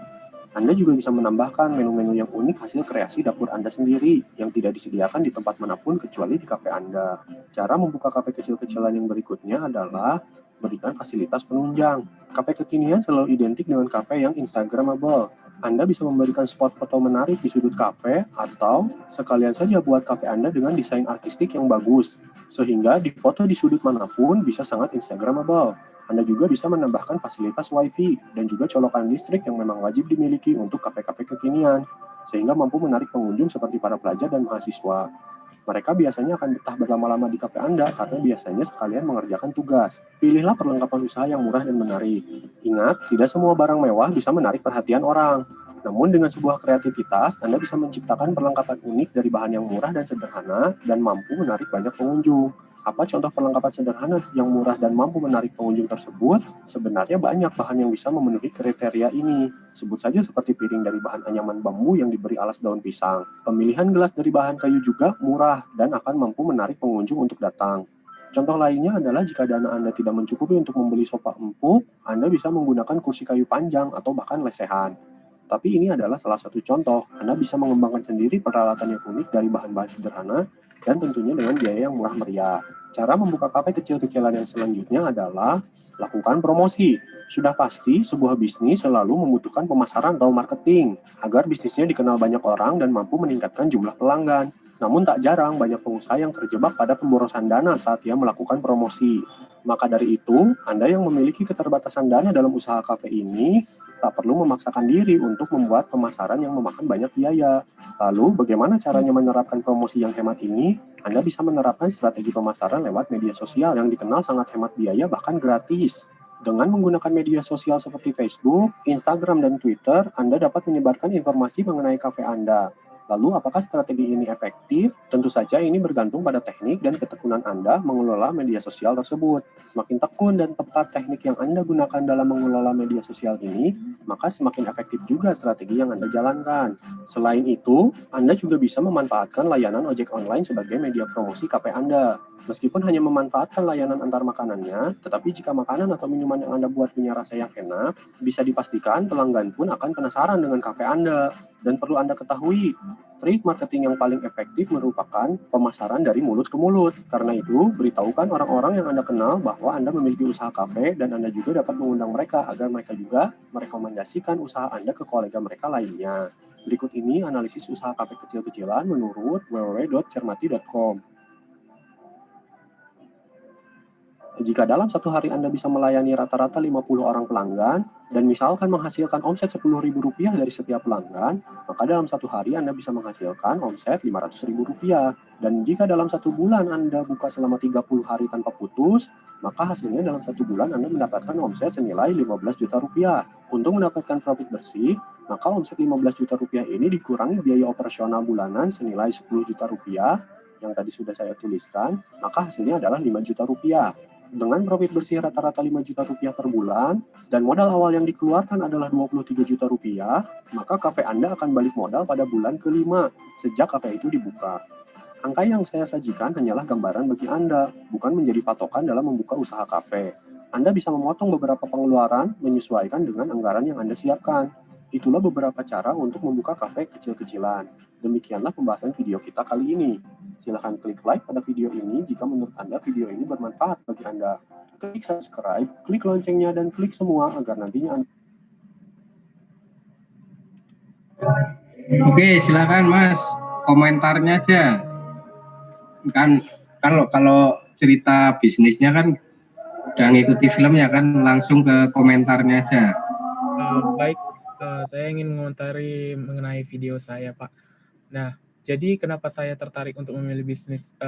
Speaker 9: Anda juga bisa menambahkan menu-menu yang unik hasil kreasi dapur Anda sendiri, yang tidak disediakan di tempat manapun kecuali di kafe Anda. Cara membuka kafe kecil-kecilan yang berikutnya adalah berikan fasilitas penunjang. Kafe kekinian selalu identik dengan kafe yang Instagramable. Anda bisa memberikan spot foto menarik di sudut kafe, atau sekalian saja buat kafe Anda dengan desain artistik yang bagus, sehingga difoto di sudut manapun bisa sangat Instagramable. Anda juga bisa menambahkan fasilitas Wi-Fi dan juga colokan listrik yang memang wajib dimiliki untuk kafe-kafe kekinian, sehingga mampu menarik pengunjung seperti para pelajar dan mahasiswa. Mereka biasanya akan betah berlama-lama di kafe Anda karena biasanya sekalian mengerjakan tugas. Pilihlah perlengkapan usaha yang murah dan menarik. Ingat, tidak semua barang mewah bisa menarik perhatian orang. Namun dengan sebuah kreativitas, Anda bisa menciptakan perlengkapan unik dari bahan yang murah dan sederhana dan mampu menarik banyak pengunjung. Apa contoh perlengkapan sederhana yang murah dan mampu menarik pengunjung tersebut? Sebenarnya banyak bahan yang bisa memenuhi kriteria ini. Sebut saja seperti piring dari bahan anyaman bambu yang diberi alas daun pisang. Pemilihan gelas dari bahan kayu juga murah dan akan mampu menarik pengunjung untuk datang. Contoh lainnya adalah jika dana Anda tidak mencukupi untuk membeli sofa empuk, Anda bisa menggunakan kursi kayu panjang atau bahkan lesehan. Tapi ini adalah salah satu contoh. Anda bisa mengembangkan sendiri peralatan yang unik dari bahan-bahan sederhana dan tentunya dengan biaya yang murah meriah. Cara membuka kafe kecil-kecilan yang selanjutnya adalah lakukan promosi. Sudah pasti, sebuah bisnis selalu membutuhkan pemasaran atau marketing agar bisnisnya dikenal banyak orang dan mampu meningkatkan jumlah pelanggan. Namun tak jarang banyak pengusaha yang terjebak pada pemborosan dana saat ia melakukan promosi. Maka dari itu, Anda yang memiliki keterbatasan dana dalam usaha kafe ini tak perlu memaksakan diri untuk membuat pemasaran yang memakan banyak biaya. Lalu, bagaimana caranya menerapkan promosi yang hemat ini? Anda bisa menerapkan strategi pemasaran lewat media sosial yang dikenal sangat hemat biaya bahkan gratis. Dengan menggunakan media sosial seperti Facebook, Instagram, dan Twitter, Anda dapat menyebarkan informasi mengenai kafe Anda. Lalu, apakah strategi ini efektif? Tentu saja ini bergantung pada teknik dan ketekunan Anda mengelola media sosial tersebut. Semakin tekun dan tepat teknik yang Anda gunakan dalam mengelola media sosial ini, maka semakin efektif juga strategi yang Anda jalankan. Selain itu, Anda juga bisa memanfaatkan layanan ojek online sebagai media promosi kafe Anda. Meskipun hanya memanfaatkan layanan antar makanannya, tetapi jika makanan atau minuman yang Anda buat punya rasa yang enak, bisa dipastikan pelanggan pun akan penasaran dengan kafe Anda. Dan perlu Anda ketahui, trik marketing yang paling efektif merupakan pemasaran dari mulut ke mulut. Karena itu, beritahukan orang-orang yang Anda kenal bahwa Anda memiliki usaha kafe dan Anda juga dapat mengundang mereka agar mereka juga merekomendasikan usaha Anda ke kolega mereka lainnya. Berikut ini analisis usaha kafe kecil-kecilan menurut www.cermati.com. Jika dalam satu hari Anda bisa melayani rata-rata 50 orang pelanggan, dan misalkan menghasilkan omset Rp10.000 dari setiap pelanggan, maka dalam satu hari Anda bisa menghasilkan omset Rp500.000. Dan jika dalam satu bulan Anda buka selama 30 hari tanpa putus, maka hasilnya dalam satu bulan Anda mendapatkan omset senilai Rp15 juta. Untuk mendapatkan profit bersih, maka omset Rp15 juta ini dikurangi biaya operasional bulanan senilai Rp10 juta yang tadi sudah saya tuliskan, maka hasilnya adalah Rp5 juta. Dengan profit bersih rata-rata Rp5 juta per bulan, dan modal awal yang dikeluarkan adalah Rp23 juta, maka kafe Anda akan balik modal pada bulan ke-5 sejak kafe itu dibuka. Angka yang saya sajikan hanyalah gambaran bagi Anda, bukan menjadi patokan dalam membuka usaha kafe. Anda bisa memotong beberapa pengeluaran menyesuaikan dengan anggaran yang Anda siapkan. Itulah beberapa cara untuk membuka kafe kecil-kecilan. Demikianlah pembahasan video kita kali ini. Silahkan klik like pada video ini jika menurut Anda video ini bermanfaat bagi Anda. Klik subscribe, klik loncengnya, dan klik semua agar nantinya Anda...
Speaker 1: Oke, silakan Mas, komentarnya aja. Kan kalau cerita bisnisnya kan udah ngikuti filmnya kan, langsung ke komentarnya aja.
Speaker 2: Baik, saya ingin mengomentari mengenai video saya, Pak. Nah, jadi kenapa saya tertarik untuk memilih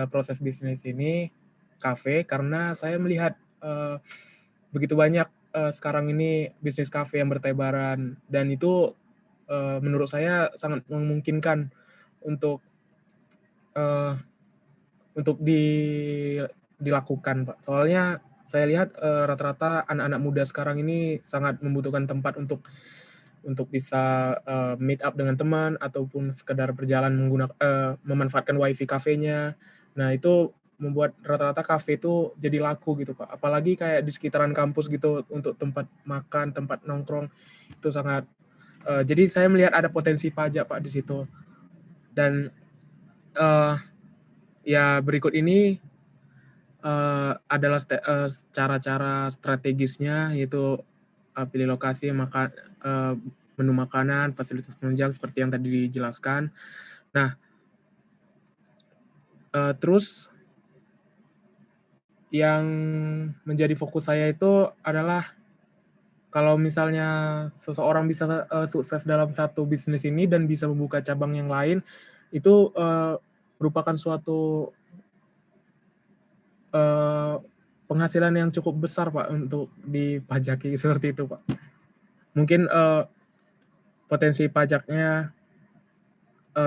Speaker 2: proses bisnis ini kafe, karena saya melihat begitu banyak sekarang ini bisnis kafe yang bertebaran, dan itu menurut saya sangat memungkinkan untuk dilakukan, Pak. Soalnya saya lihat rata-rata anak-anak muda sekarang ini sangat membutuhkan tempat untuk bisa meet up dengan teman ataupun sekedar berjalan memanfaatkan wifi kafenya. Nah, itu membuat rata-rata kafe itu jadi laku gitu, Pak. Apalagi kayak di sekitaran kampus gitu, untuk tempat makan, tempat nongkrong itu sangat jadi saya melihat ada potensi pajak, Pak, di situ. Dan ya berikut ini adalah cara-cara strategisnya, yaitu pilih lokasi, menu makanan, fasilitas penunjang seperti yang tadi dijelaskan. Nah, terus yang menjadi fokus saya itu adalah kalau misalnya seseorang bisa sukses dalam satu bisnis ini dan bisa membuka cabang yang lain, itu merupakan suatu penghasilan yang cukup besar, Pak, untuk dipajaki seperti itu, Pak. Mungkin potensi pajaknya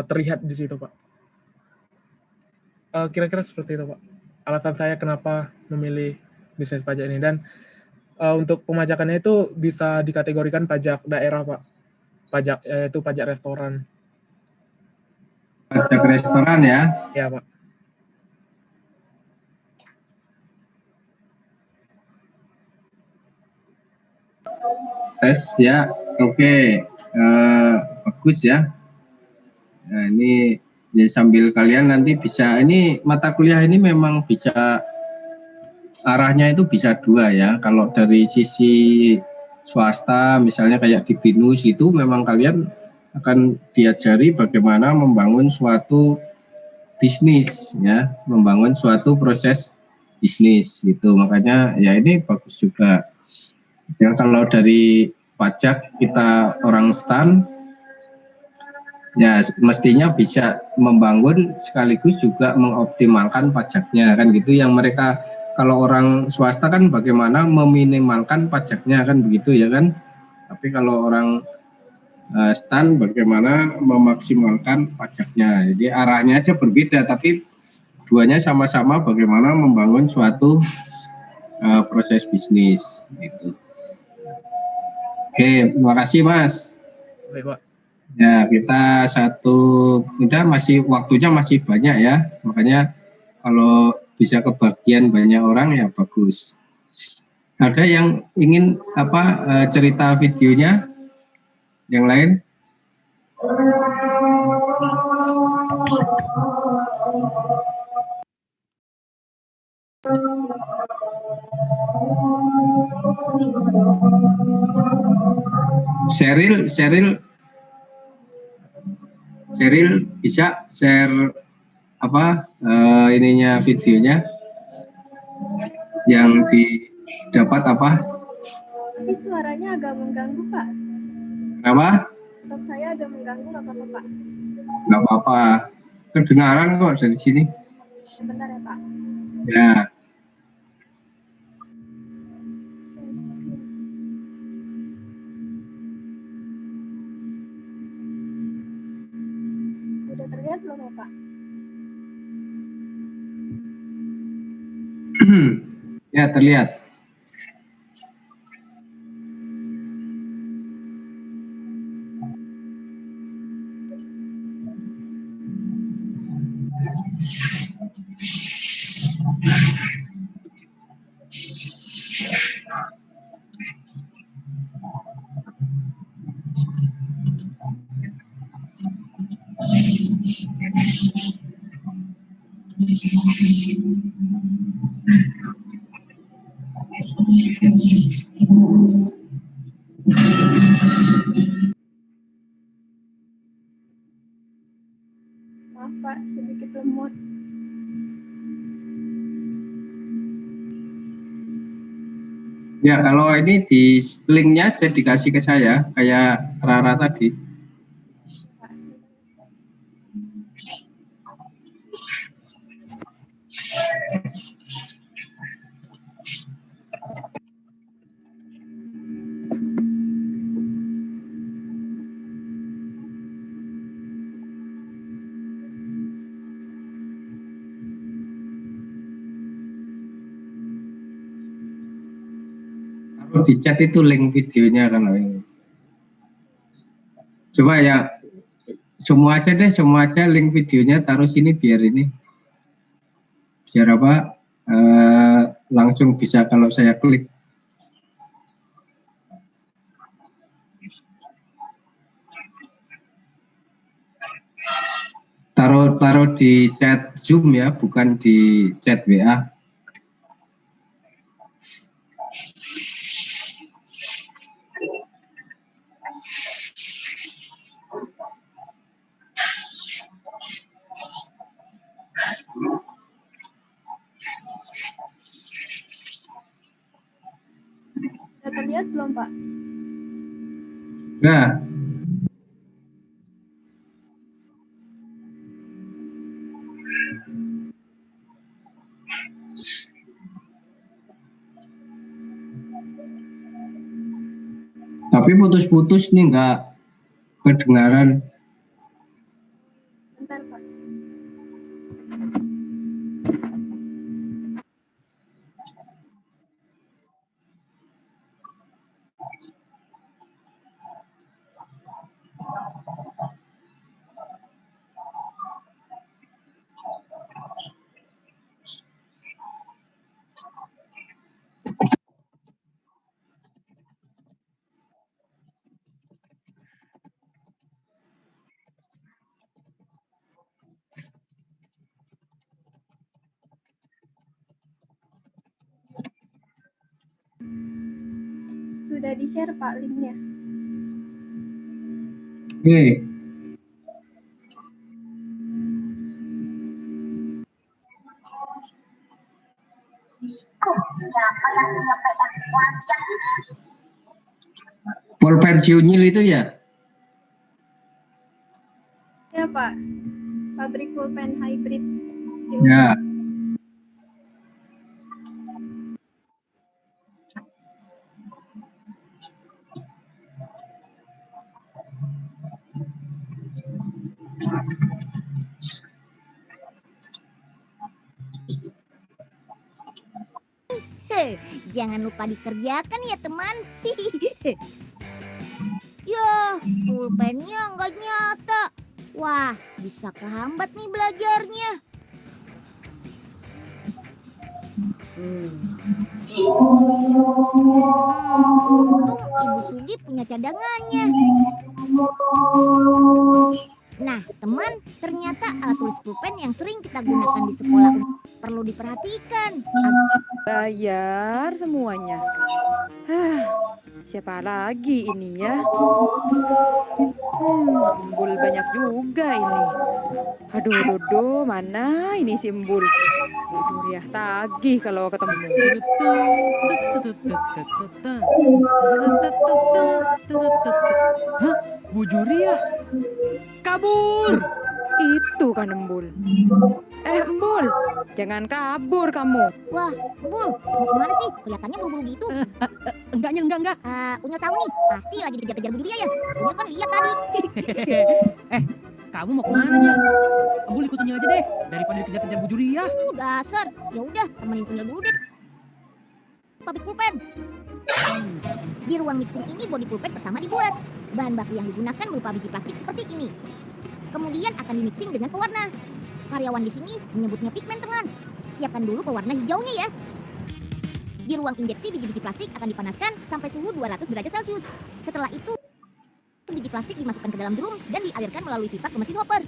Speaker 2: terlihat di situ, Pak. Kira-kira seperti itu, Pak. Alasan saya kenapa memilih bisnis pajak ini. Dan untuk pemajakannya itu bisa dikategorikan pajak daerah, Pak. Yaitu pajak restoran.
Speaker 1: Pajak restoran ya?
Speaker 2: Ya, Pak.
Speaker 1: Tes ya, oke. Bagus ya. Nah, ini ya sambil kalian nanti bisa, ini mata kuliah ini memang bisa arahnya itu bisa dua ya. Kalau dari sisi swasta misalnya kayak di BINUS itu memang kalian akan diajari bagaimana membangun suatu bisnis ya, membangun suatu proses bisnis gitu. Makanya ya ini bagus juga. Ya, kalau dari pajak kita orang stan ya mestinya bisa membangun sekaligus juga mengoptimalkan pajaknya kan gitu. Yang mereka kalau orang swasta kan bagaimana meminimalkan pajaknya kan begitu ya kan. Tapi kalau orang stan bagaimana memaksimalkan pajaknya. Jadi arahnya aja berbeda tapi duanya sama-sama bagaimana membangun suatu proses bisnis gitu. Oke, terima kasih Mas.
Speaker 2: Baik, Pak.
Speaker 1: Ya, kita waktunya masih banyak ya. Makanya kalau bisa kebagian banyak orang ya bagus. Ada yang ingin cerita videonya? Yang lain? Sheryl bisa share ininya videonya yang didapat apa?
Speaker 4: Tapi suaranya agak mengganggu, Pak.
Speaker 1: Kenapa?
Speaker 4: Untuk saya agak mengganggu, nggak apa-apa, Pak.
Speaker 1: Nggak apa-apa. Kedengaran kok dari sini.
Speaker 4: Sebentar ya, Pak.
Speaker 1: Ya.
Speaker 4: Udah terlihat belum ya, Pak?
Speaker 1: Ya, terlihat.
Speaker 4: Maaf, Pak, sedikit lemot.
Speaker 1: Ya, kalau ini di linknya aja dikasih ke saya, kayak Rara tadi. Di chat itu link videonya kalau ini. Coba ya, semua aja link videonya taruh sini biar apa? Langsung bisa kalau saya klik. Taruh di chat Zoom ya, bukan di chat WA.
Speaker 4: Udah terlihat belum, Pak?
Speaker 1: Nah, tapi putus-putus nih, nggak kedengaran.
Speaker 4: Bentar, Pak. Sudah di-share, Pak, linknya.
Speaker 1: Oke. Pulpen Siunyil itu ya?
Speaker 4: Ya, Pak. Pabrik pulpen hybrid.
Speaker 1: Ya.
Speaker 10: Jangan lupa dikerjakan ya teman. Ya, pulpennya nggak nyata. Wah, bisa kehambat nih belajarnya. Untung Ibu Sugi punya cadangannya. jenis pulpen yang sering kita gunakan di sekolah perlu diperhatikan.
Speaker 11: Bayar semuanya. Siapa lagi ini ya? Embul banyak juga ini. Aduh, mana ini si Embul? Bu Juriah tagih kalau ketemu.
Speaker 12: Hah? Bu Juriah? Kabur!
Speaker 11: Itu kan Embul. Embul, jangan kabur kamu.
Speaker 10: Wah, Embul, mau kemana sih? Kelihatannya buru-buru gitu.
Speaker 12: Enggak.
Speaker 10: Unyil tahu nih, pasti lagi dikejar-kejar Bu Juriah ya. Unyil kan lihat tadi.
Speaker 12: Kamu mau kemana, Nyil? Embul ikut Unyil aja deh, daripada dikejar-kejar Bu Juriah.
Speaker 10: Dasar. Ya udah, temenin Unyil dulu deh. Pabrik pulpen. Di ruang mixing ini bodi pulpen pertama dibuat. Bahan baku yang digunakan berupa biji plastik seperti ini. Kemudian akan dimixing dengan pewarna. Karyawan di sini menyebutnya pigmen, teman. Siapkan dulu pewarna hijaunya ya. Di ruang injeksi biji-biji plastik akan dipanaskan sampai suhu 200 derajat Celcius. Setelah itu, biji plastik dimasukkan ke dalam drum dan dialirkan melalui pipa ke mesin hopper.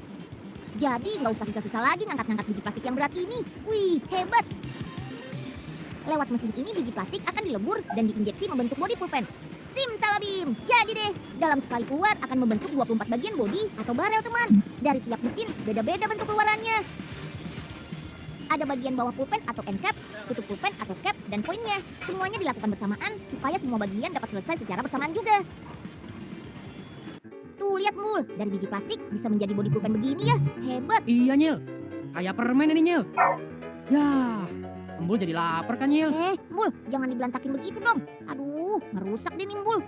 Speaker 10: Jadi nggak usah susah-susah lagi ngangkat-ngangkat biji plastik yang berat ini. Wih, hebat! Lewat mesin ini biji plastik akan dilebur dan diinjeksi membentuk bodi pulpen. Simsalabim, jadi deh, dalam sekali keluar akan membentuk 24 bagian bodi atau barel, teman. Dari tiap mesin, beda-beda bentuk keluarannya. Ada bagian bawah pulpen atau end cap, tutup pulpen atau cap, dan poinnya. Semuanya dilakukan bersamaan supaya semua bagian dapat selesai secara bersamaan juga. Tuh, lihat Mul, dari biji plastik bisa menjadi bodi pulpen begini ya, hebat.
Speaker 12: Iya, Nyil. Kayak permen ini, Nyil. Ya, Embul jadi lapar kan, Nyil?
Speaker 10: Mul, jangan diberantakin begitu dong. Aduh, ngerusak deh nih, Mul.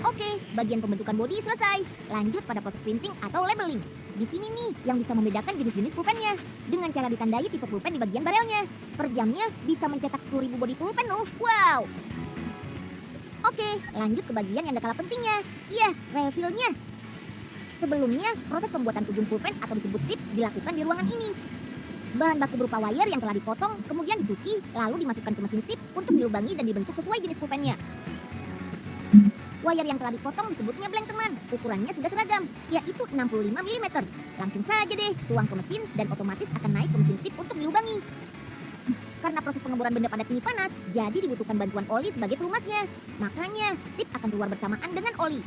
Speaker 10: Oke, bagian pembentukan bodi selesai. Lanjut pada proses printing atau labeling. Di sini nih yang bisa membedakan jenis-jenis pulpennya. Dengan cara ditandai tipe pulpen di bagian barelnya. Per jamnya bisa mencetak 10.000 bodi pulpen loh. Wow. Oke, lanjut ke bagian yang gak kalah pentingnya. Iya, refillnya. Sebelumnya, proses pembuatan ujung pulpen atau disebut tip dilakukan di ruangan ini. Bahan baku berupa wire yang telah dipotong, kemudian dicuci, lalu dimasukkan ke mesin tip untuk dilubangi dan dibentuk sesuai jenis pulpennya. Wire yang telah dipotong disebutnya blank, teman. Ukurannya sudah seragam, yaitu 65 mm. Langsung saja deh, tuang ke mesin dan otomatis akan naik ke mesin tip untuk dilubangi. Karena proses pengeboran benda padat ini panas, jadi dibutuhkan bantuan oli sebagai pelumasnya. Makanya, tip akan keluar bersamaan dengan oli.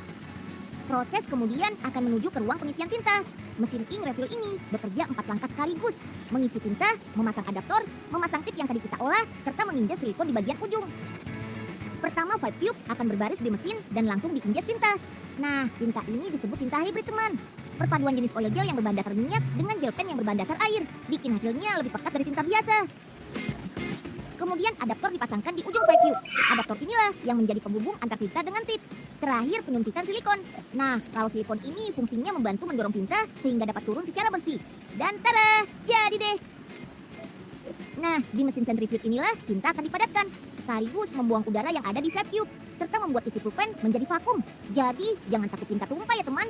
Speaker 10: Proses kemudian akan menuju ke ruang pengisian tinta. Mesin ink refill ini bekerja 4 langkah sekaligus. Mengisi tinta, memasang adaptor, memasang tip yang tadi kita olah, serta menginjak silikon di bagian ujung. Pertama, pipe tube akan berbaris di mesin dan langsung diinjak tinta. Nah, tinta ini disebut tinta hybrid, teman. Perpaduan jenis oil gel yang berbahan dasar minyak dengan gel pen yang berbahan dasar air, bikin hasilnya lebih pekat dari tinta biasa. Kemudian adaptor dipasangkan di ujung pipe tube. Adaptor inilah yang menjadi penghubung antar tinta dengan tip. Terakhir, penyuntikan silikon. Nah, kalau silikon ini fungsinya membantu mendorong tinta sehingga dapat turun secara bersih. Dan tada, jadi deh. Nah, di mesin centrifuge inilah tinta akan dipadatkan, sekaligus membuang udara yang ada di pipe tube, serta membuat isi pulpen menjadi vakum. Jadi, jangan takut tinta tumpah ya, teman.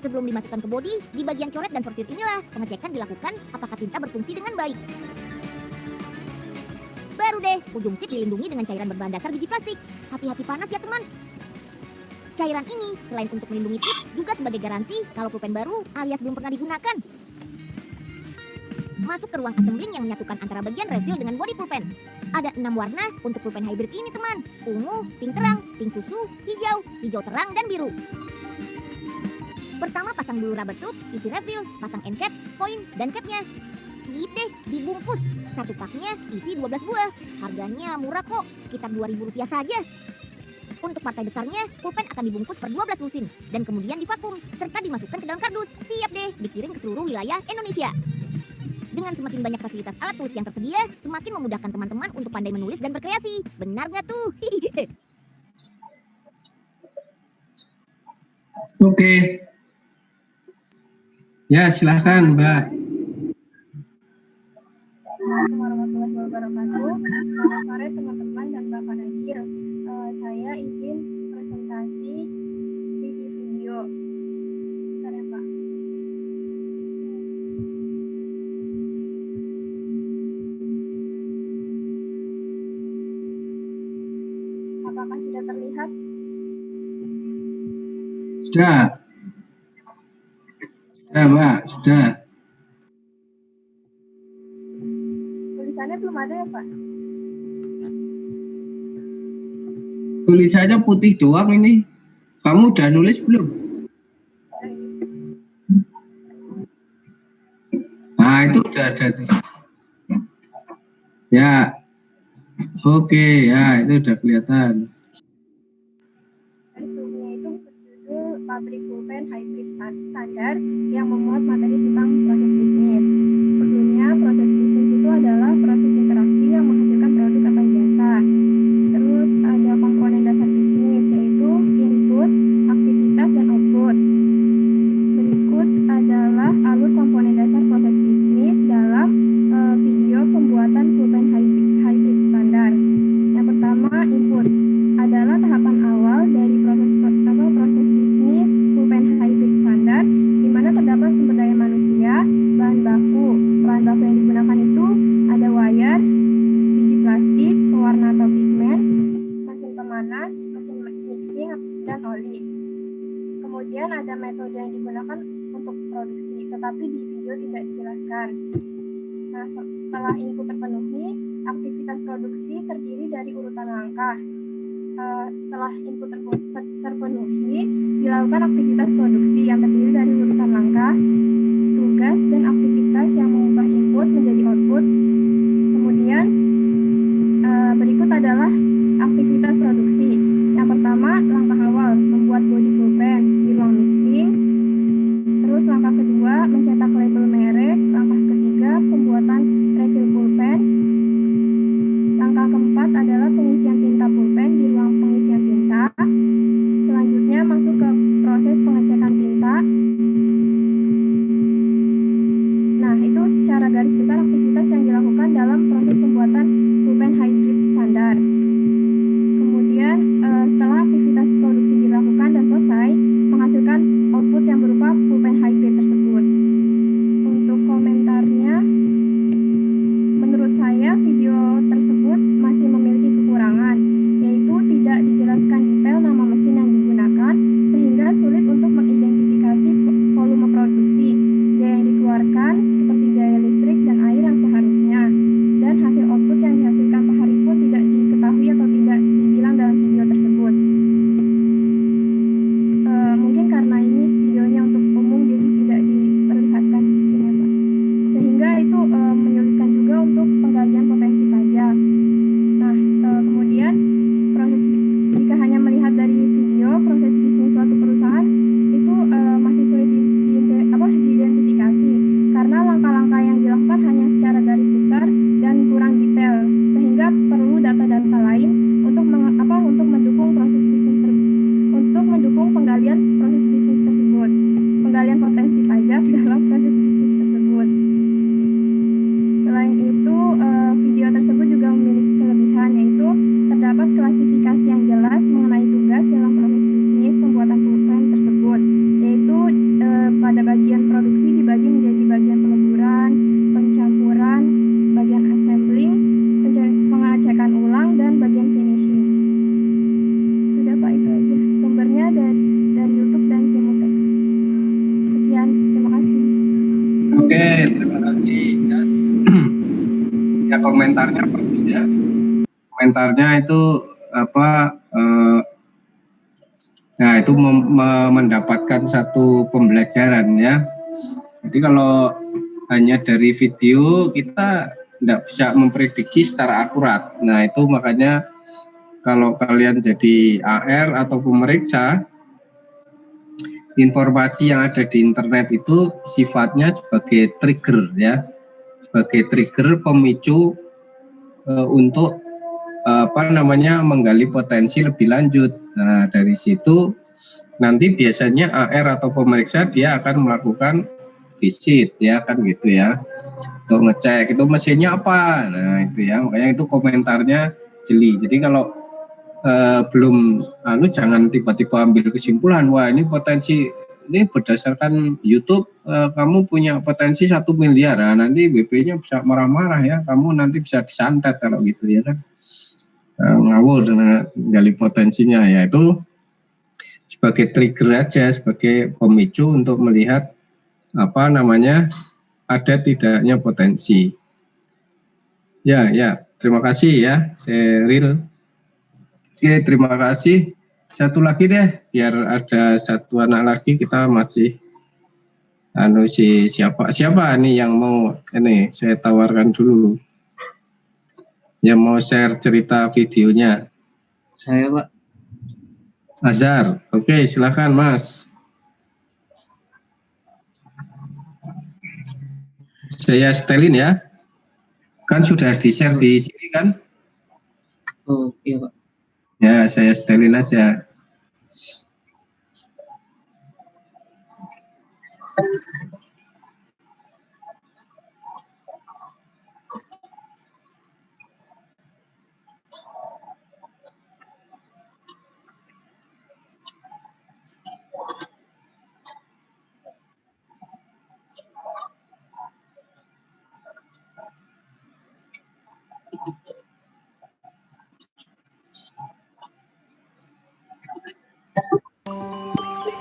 Speaker 10: Sebelum dimasukkan ke bodi, di bagian coret dan sortir inilah pengecekan dilakukan apakah tinta berfungsi dengan baik. Baru deh, ujung tip dilindungi dengan cairan berbahan dasar biji plastik. Hati-hati panas ya, teman. Cairan ini selain untuk melindungi tip, juga sebagai garansi kalau pulpen baru alias belum pernah digunakan. Masuk ke ruang assembling yang menyatukan antara bagian refill dengan bodi pulpen. Ada 6 warna untuk pulpen hybrid ini, teman. Ungu, pink terang, pink susu, hijau, hijau terang, dan biru. Pertama, pasang dulu rubber tube, isi refill, pasang end cap, koin, dan capnya. Sip deh, dibungkus. Satu paknya isi 12 buah. Harganya murah kok, sekitar Rp2.000 saja. Untuk partai besarnya, pulpen akan dibungkus per 12 lusin dan kemudian divakum, serta dimasukkan ke dalam kardus. Siap deh, dikirim ke seluruh wilayah Indonesia. Dengan semakin banyak fasilitas alat tulis yang tersedia, semakin memudahkan teman-teman untuk pandai menulis dan berkreasi. Benar nggak tuh?
Speaker 1: Oke. Ya, silakan, Mbak.
Speaker 4: Assalamualaikum warahmatullahi wabarakatuh. Selamat sore teman-teman dan Bapak Nakir. Saya izin presentasi di video. Bentar ya, Pak. apakah sudah terlihat?
Speaker 1: Sudah. Sudah, Mbak. Sudah.
Speaker 4: Tulisannya belum ada ya, Pak?
Speaker 1: Tulisannya putih doang ini. Kamu udah nulis belum? Nah, itu udah ada tuh. Ya. Oke, ya itu udah kelihatan.
Speaker 4: Resumenya itu berjudul Pabrik Pulpen Hybrid Standar yang memuat materi tentang proses bisnis. Sebelumnya, proses bisnis itu adalah proses interaksi yang menghasilkan produk atau jasa. Terus ada komponen dasar bisnis, yaitu input, aktivitas, dan output. Berikut adalah alur komponen dasar proses bisnis dalam video pembuatan pulpen hybrid standar. Yang pertama, input adalah tahapan awal dari proses bisnis pulpen hybrid standar, di mana terdapat sumber daya manusia, bahan baku. Bahan baku yang digunakan itu ada wire, biji plastik, pewarna atau pigmen, mesin pemanas, mesin mixing, dan oli. Kemudian ada metode yang digunakan untuk produksi, tetapi di video tidak dijelaskan. Nah, setelah input terpenuhi, aktivitas produksi terdiri dari urutan langkah. Setelah input terpenuhi, dilakukan aktivitas produksi yang terdiri dari urutan langkah, tugas, dan aktivitas yang mengubah input menjadi output. Kemudian berikut adalah aktivitas produksi. Yang pertama, langkah awal, membuat body pulpen di ruang mixing. Terus langkah kedua, mencetak label merek. Langkah ketiga, pembuatan refill pulpen. Langkah keempat adalah pengisian tinta pulpen di ruang pengisian tinta. Selanjutnya masuk ke proses pengecekan tinta. Nah, itu secara garis besar aktivitas yang dilakukan dalam proses pembuatan pulpen hybrid standar. Kemudian setelah aktivitas produksi dilakukan dan selesai, menghasilkan output yang berupa pulpen hybrid tersebut. Untuk komentarnya, menurut saya video tersebut masih memiliki kekurangan, yaitu tidak dijelaskan detail nama mesin yang digunakan, sehingga sulit untuk mengidentifikasi volume produksi, biaya yang dikeluarkan, seperti biaya listrik dan air yang seharusnya, dan hasil output yang dihasilkan per hari pun tidak diketahui atau tidak dibilang dalam video tersebut. Mungkin karena ini videonya untuk umum, jadi tidak diperlihatkan mungkin ya, Pak. Sehingga itu menyulitkan juga untuk penggalian potensi pajak. Nah, kemudian jika hanya melihat dari video, proses bisnis suatu perusahaan itu masih sulit diidentifikasi karena langkah-langkah yang dilakukan hanya secara garis besar dan kurang detail, sehingga perlu data-data lain untuk mendukung proses bisnis untuk mendukung penggalian proses bisnis tersebut, penggalian potensi pajak dalam proses bisnis tersebut. Selain itu, video tersebut juga memiliki kelebihan, yaitu terdapat klasifikasi yang jelas mengenai tugas dalam proses bisnis pembuatan pulpen tersebut, yaitu pada bagian produksi dibagi menjadi bagian peleburan, pencampuran, bagian assembling, pengecekan ulang, dan bagian finishing. Sudah Pak, itu aja. Sumbernya dari YouTube dan Simutex. Sekian, terima kasih.
Speaker 1: Oke, terima kasih. Ya komentarnya bagus ya. Komentarnya itu nah itu mendapatkan satu pembelajaran ya. Jadi kalau hanya dari video kita tidak bisa memprediksi secara akurat. Nah itu makanya kalau kalian jadi AR atau pemeriksa, informasi yang ada di internet itu sifatnya sebagai trigger ya, sebagai trigger pemicu untuk menggali potensi lebih lanjut. Nah dari situ nanti biasanya AR atau pemeriksa dia akan melakukan visit ya kan gitu ya, untuk ngecek itu mesinnya apa. Nah itu ya, makanya itu komentarnya jeli. Jadi kalau belum jangan tiba-tiba ambil kesimpulan wah ini potensi, ini berdasarkan YouTube kamu punya potensi 1 miliar. Nah, nanti BP-nya bisa marah-marah ya, kamu nanti bisa disantet kalau gitu ya kan. ngawur dengan gali potensinya, yaitu sebagai trigger aja, sebagai pemicu untuk melihat ada tidaknya potensi. Ya, terima kasih ya, Sheryl. Oke, terima kasih. Satu lagi deh, biar ada satu anak lagi, kita masih siapa nih yang mau ini saya tawarkan dulu. Yang mau share cerita videonya.
Speaker 7: Saya, Pak.
Speaker 1: Azhar. Oke, silakan Mas. Saya setelin ya. Kan sudah di-share di sini kan?
Speaker 7: Oh, iya, Pak.
Speaker 1: Ya, saya setelin aja.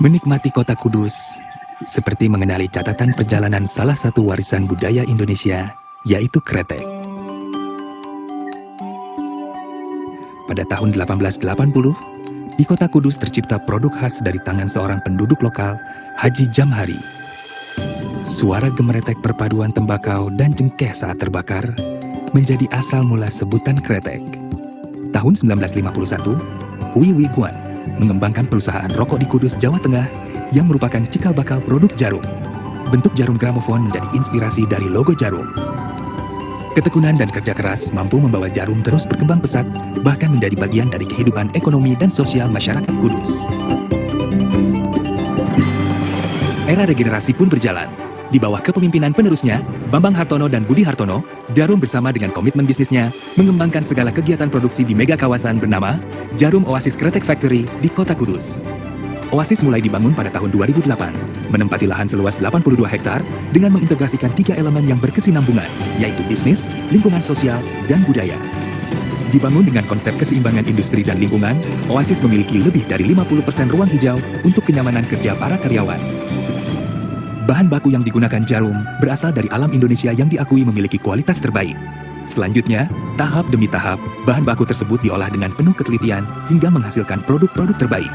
Speaker 13: Menikmati kota Kudus seperti mengenali catatan perjalanan salah satu warisan budaya Indonesia, yaitu kretek. Pada tahun 1880, di kota Kudus tercipta produk khas dari tangan seorang penduduk lokal, Haji Jamhari. Suara gemeretek perpaduan tembakau dan cengkeh saat terbakar menjadi asal mula sebutan kretek. Tahun 1951, Wi Guan mengembangkan perusahaan rokok di Kudus, Jawa Tengah yang merupakan cikal bakal produk jarum. Bentuk jarum gramofon menjadi inspirasi dari logo jarum. Ketekunan dan kerja keras mampu membawa jarum terus berkembang pesat, bahkan menjadi bagian dari kehidupan ekonomi dan sosial masyarakat Kudus. Era regenerasi pun berjalan. Di bawah kepemimpinan penerusnya, Bambang Hartono dan Budi Hartono, Jarum bersama dengan komitmen bisnisnya mengembangkan segala kegiatan produksi di mega kawasan bernama Jarum Oasis Kretek Factory di Kota Kudus. Oasis mulai dibangun pada tahun 2008, menempati lahan seluas 82 hektar dengan mengintegrasikan 3 elemen yang berkesinambungan, yaitu bisnis, lingkungan sosial, dan budaya. Dibangun dengan konsep keseimbangan industri dan lingkungan, Oasis memiliki lebih dari 50% ruang hijau untuk kenyamanan kerja para karyawan. Bahan baku yang digunakan jarum berasal dari alam Indonesia yang diakui memiliki kualitas terbaik. Selanjutnya, tahap demi tahap, bahan baku tersebut diolah dengan penuh ketelitian hingga menghasilkan produk-produk terbaik.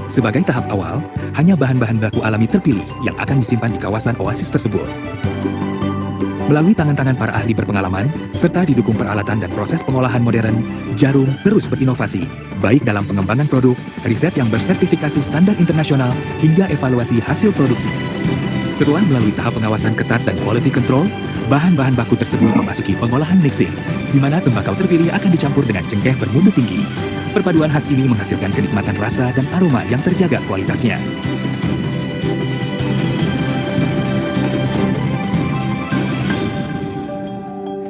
Speaker 13: Sebagai tahap awal, hanya bahan-bahan baku alami terpilih yang akan disimpan di kawasan Oasis tersebut. Melalui tangan-tangan para ahli berpengalaman, serta didukung peralatan dan proses pengolahan modern, Jarum terus berinovasi, baik dalam pengembangan produk, riset yang bersertifikasi standar internasional, hingga evaluasi hasil produksi. Setelah melalui tahap pengawasan ketat dan quality control, bahan-bahan baku tersebut memasuki pengolahan mixing, di mana tembakau terpilih akan dicampur dengan cengkeh bermutu tinggi. Perpaduan khas ini menghasilkan kenikmatan rasa dan aroma yang terjaga kualitasnya.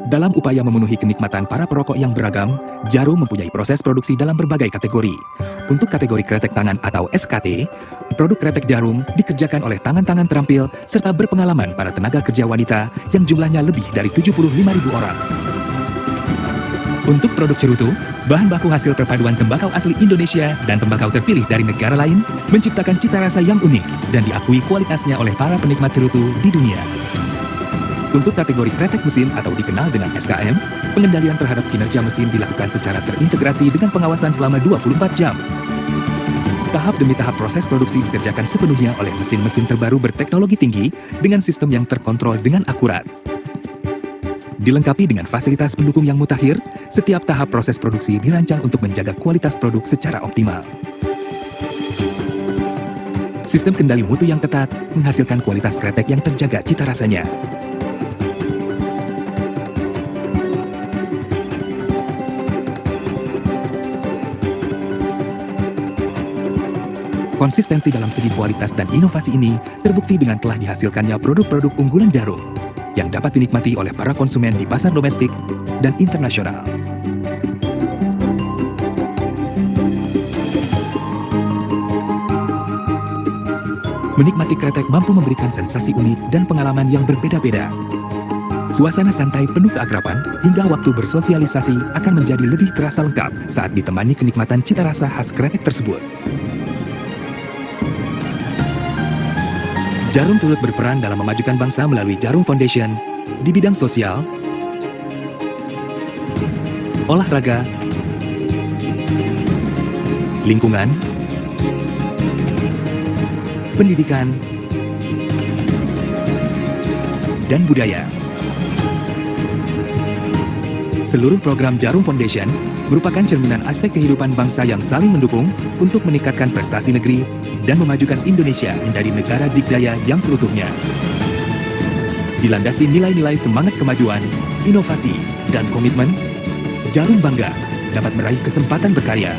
Speaker 13: Dalam upaya memenuhi kenikmatan para perokok yang beragam, Jarum mempunyai proses produksi dalam berbagai kategori. Untuk kategori kretek tangan atau SKT, produk kretek Jarum dikerjakan oleh tangan-tangan terampil serta berpengalaman para tenaga kerja wanita yang jumlahnya lebih dari 75.000 orang. Untuk produk cerutu, bahan baku hasil perpaduan tembakau asli Indonesia dan tembakau terpilih dari negara lain menciptakan cita rasa yang unik dan diakui kualitasnya oleh para penikmat cerutu di dunia. Untuk kategori kretek mesin atau dikenal dengan SKM, pengendalian terhadap kinerja mesin dilakukan secara terintegrasi dengan pengawasan selama 24 jam. Tahap demi tahap proses produksi dikerjakan sepenuhnya oleh mesin-mesin terbaru berteknologi tinggi dengan sistem yang terkontrol dengan akurat. Dilengkapi dengan fasilitas pendukung yang mutakhir, setiap tahap proses produksi dirancang untuk menjaga kualitas produk secara optimal. Sistem kendali mutu yang ketat menghasilkan kualitas kretek yang terjaga cita rasanya. Konsistensi dalam segi kualitas dan inovasi ini terbukti dengan telah dihasilkannya produk-produk unggulan Jarum yang dapat dinikmati oleh para konsumen di pasar domestik dan internasional. Menikmati kretek mampu memberikan sensasi unik dan pengalaman yang berbeda-beda. Suasana santai penuh keakraban hingga waktu bersosialisasi akan menjadi lebih terasa lengkap saat ditemani kenikmatan cita rasa khas kretek tersebut. Jarum turut berperan dalam memajukan bangsa melalui Jarum Foundation di bidang sosial, olahraga, lingkungan, pendidikan, dan budaya. Seluruh program Jarum Foundation merupakan cerminan aspek kehidupan bangsa yang saling mendukung untuk meningkatkan prestasi negeri dan memajukan Indonesia menjadi negara dikdaya yang seutuhnya. Dilandasi nilai-nilai semangat kemajuan, inovasi, dan komitmen, Jarum bangga dapat meraih kesempatan berkarya.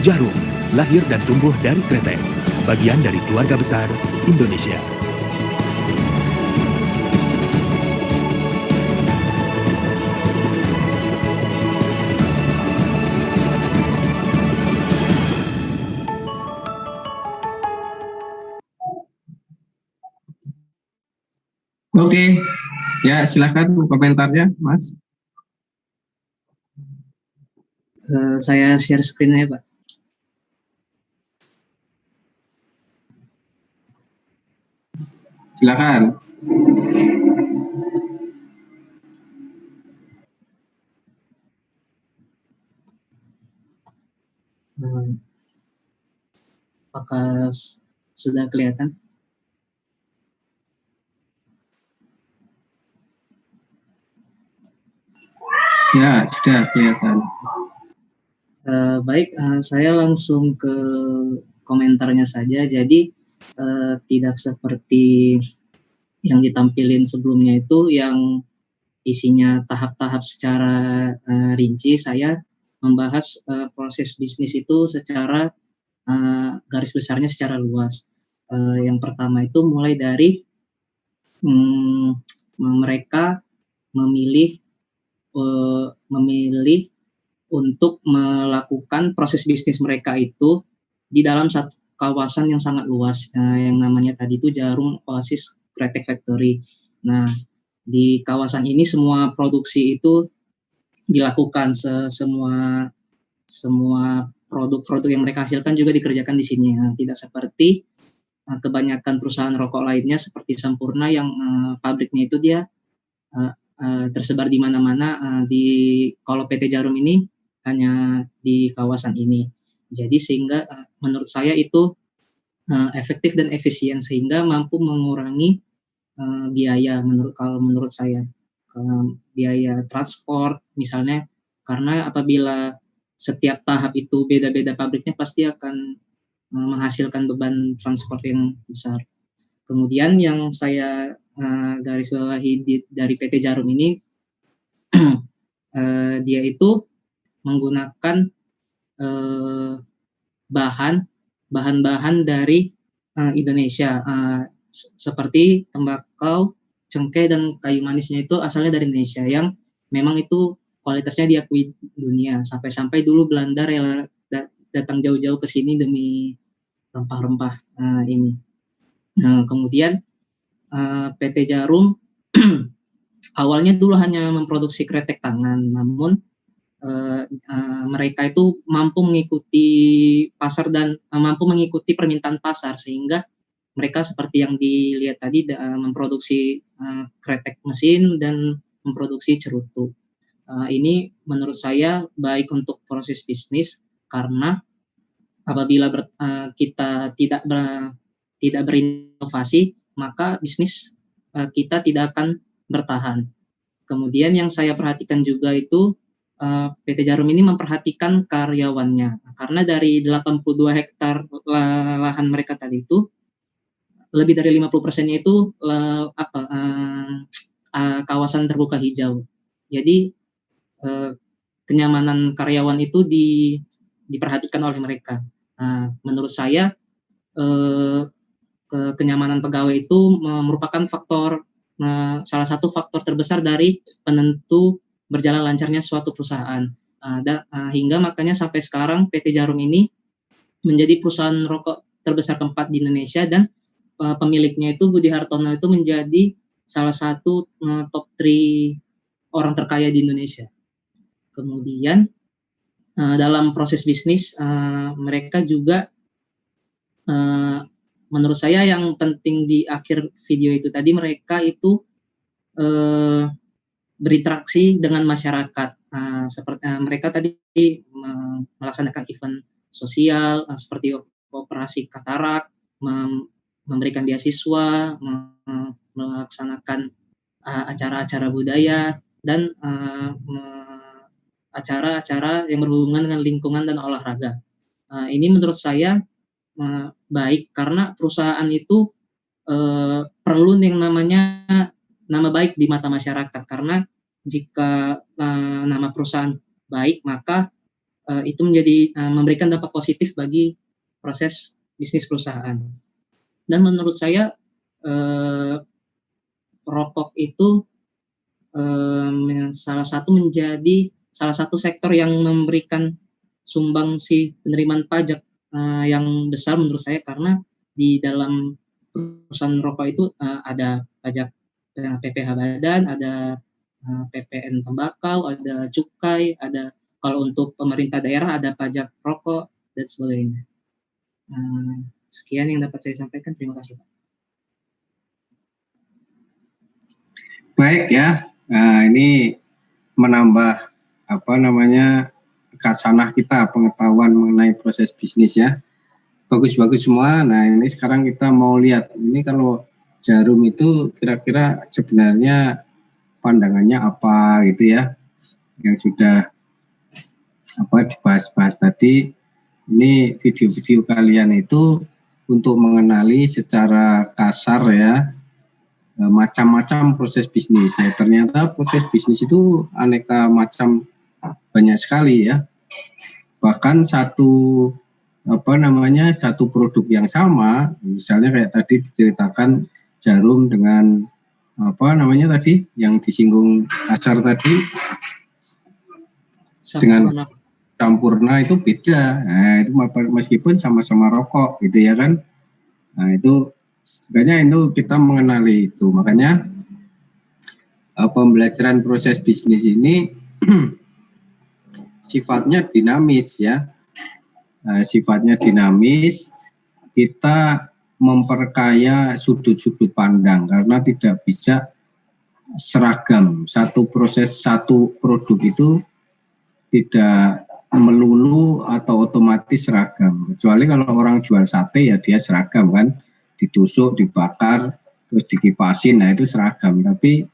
Speaker 13: Jarum lahir dan tumbuh dari Kretek, bagian dari keluarga besar Indonesia.
Speaker 1: Oke, ya silakan komentarnya, Mas.
Speaker 7: Saya share screen-nya, Pak.
Speaker 1: Silakan.
Speaker 7: Apakah sudah kelihatan?
Speaker 1: Ya, sudah kelihatan.
Speaker 7: Baik, saya langsung ke komentarnya saja. Jadi tidak seperti yang ditampilin sebelumnya itu yang isinya tahap-tahap secara rinci. Saya membahas proses bisnis itu secara garis besarnya secara luas. Yang pertama itu mulai dari mereka memilih untuk melakukan proses bisnis mereka itu di dalam satu kawasan yang sangat luas, yang namanya tadi itu Jarum Oasis Kretek Factory. Nah, di kawasan ini semua produksi itu dilakukan, semua produk-produk yang mereka hasilkan juga dikerjakan di sini. Tidak seperti kebanyakan perusahaan rokok lainnya seperti Sampurna yang pabriknya itu dia tersebar di mana-mana. Kalau PT Jarum ini hanya di kawasan ini. Jadi sehingga menurut saya itu efektif dan efisien sehingga mampu mengurangi biaya kalau menurut saya. Biaya transport misalnya, karena apabila setiap tahap itu beda-beda pabriknya pasti akan menghasilkan beban transport yang besar. Kemudian yang saya garis bawahi dari PT Jarum ini, dia itu menggunakan bahan-bahan dari Indonesia, seperti tembakau, cengkeh, dan kayu manisnya itu asalnya dari Indonesia yang memang itu kualitasnya diakui dunia. Sampai-sampai dulu Belanda rela datang jauh-jauh ke sini demi rempah-rempah ini. Kemudian PT Jarum awalnya dulu hanya memproduksi kretek tangan, namun mereka itu mampu mengikuti pasar dan mampu mengikuti permintaan pasar, sehingga mereka seperti yang dilihat tadi memproduksi kretek mesin dan memproduksi cerutu. Ini menurut saya baik untuk proses bisnis, karena apabila kita tidak berinovasi, maka bisnis kita tidak akan bertahan. Kemudian yang saya perhatikan juga itu PT Jarum ini memperhatikan karyawannya, karena dari 82 hektar lahan mereka tadi itu lebih dari 50%-nya itu kawasan terbuka hijau. Jadi kenyamanan karyawan itu diperhatikan oleh mereka. Menurut saya kenyamanan pegawai itu merupakan salah satu faktor terbesar dari penentu berjalan lancarnya suatu perusahaan. Hingga makanya sampai sekarang PT Jarum ini menjadi perusahaan rokok terbesar keempat di Indonesia, dan pemiliknya itu Budi Hartono itu menjadi salah satu top 3 orang terkaya di Indonesia. Kemudian dalam proses bisnis mereka juga menurut saya yang penting di akhir video itu tadi, mereka itu berinteraksi dengan masyarakat. Seperti mereka tadi melaksanakan event sosial seperti operasi katarak, memberikan beasiswa, melaksanakan acara-acara budaya, dan acara-acara yang berhubungan dengan lingkungan dan olahraga. Ini menurut saya baik karena perusahaan itu perlu yang namanya nama baik di mata masyarakat, karena jika nama perusahaan baik maka itu menjadi memberikan dampak positif bagi proses bisnis perusahaan. Dan menurut saya rokok itu salah satu sektor yang memberikan sumbangsi penerimaan pajak yang besar menurut saya, karena di dalam perusahaan rokok itu ada pajak PPh badan, ada PPN tembakau, ada cukai, ada kalau untuk pemerintah daerah ada pajak rokok dan sebagainya. Sekian yang dapat saya sampaikan. Terima kasih, Pak.
Speaker 1: Baik ya, ini menambah khasanah kita, pengetahuan mengenai proses bisnis ya. Bagus-bagus semua. Nah ini sekarang kita mau lihat, ini kalau Jarum itu kira-kira sebenarnya pandangannya apa gitu ya, yang sudah dibahas-bahas tadi. Ini video-video kalian itu untuk mengenali secara kasar ya macam-macam proses bisnis. Ya, ternyata proses bisnis itu aneka macam, banyak sekali ya. Bahkan satu produk yang sama, misalnya kayak tadi diceritakan Jarum dengan tadi yang disinggung Azhar tadi, dengan Sampurna itu beda. Nah, itu meskipun sama-sama rokok gitu ya kan. Nah, itu makanya itu kita mengenali itu. Makanya pembelajaran proses bisnis ini sifatnya dinamis ya. Sifatnya dinamis, kita memperkaya sudut-sudut pandang karena tidak bisa seragam. Satu proses, satu produk itu tidak melulu atau otomatis seragam. Kecuali kalau orang jual sate ya dia seragam kan, ditusuk, dibakar, terus dikipasin, nah itu seragam. Tapi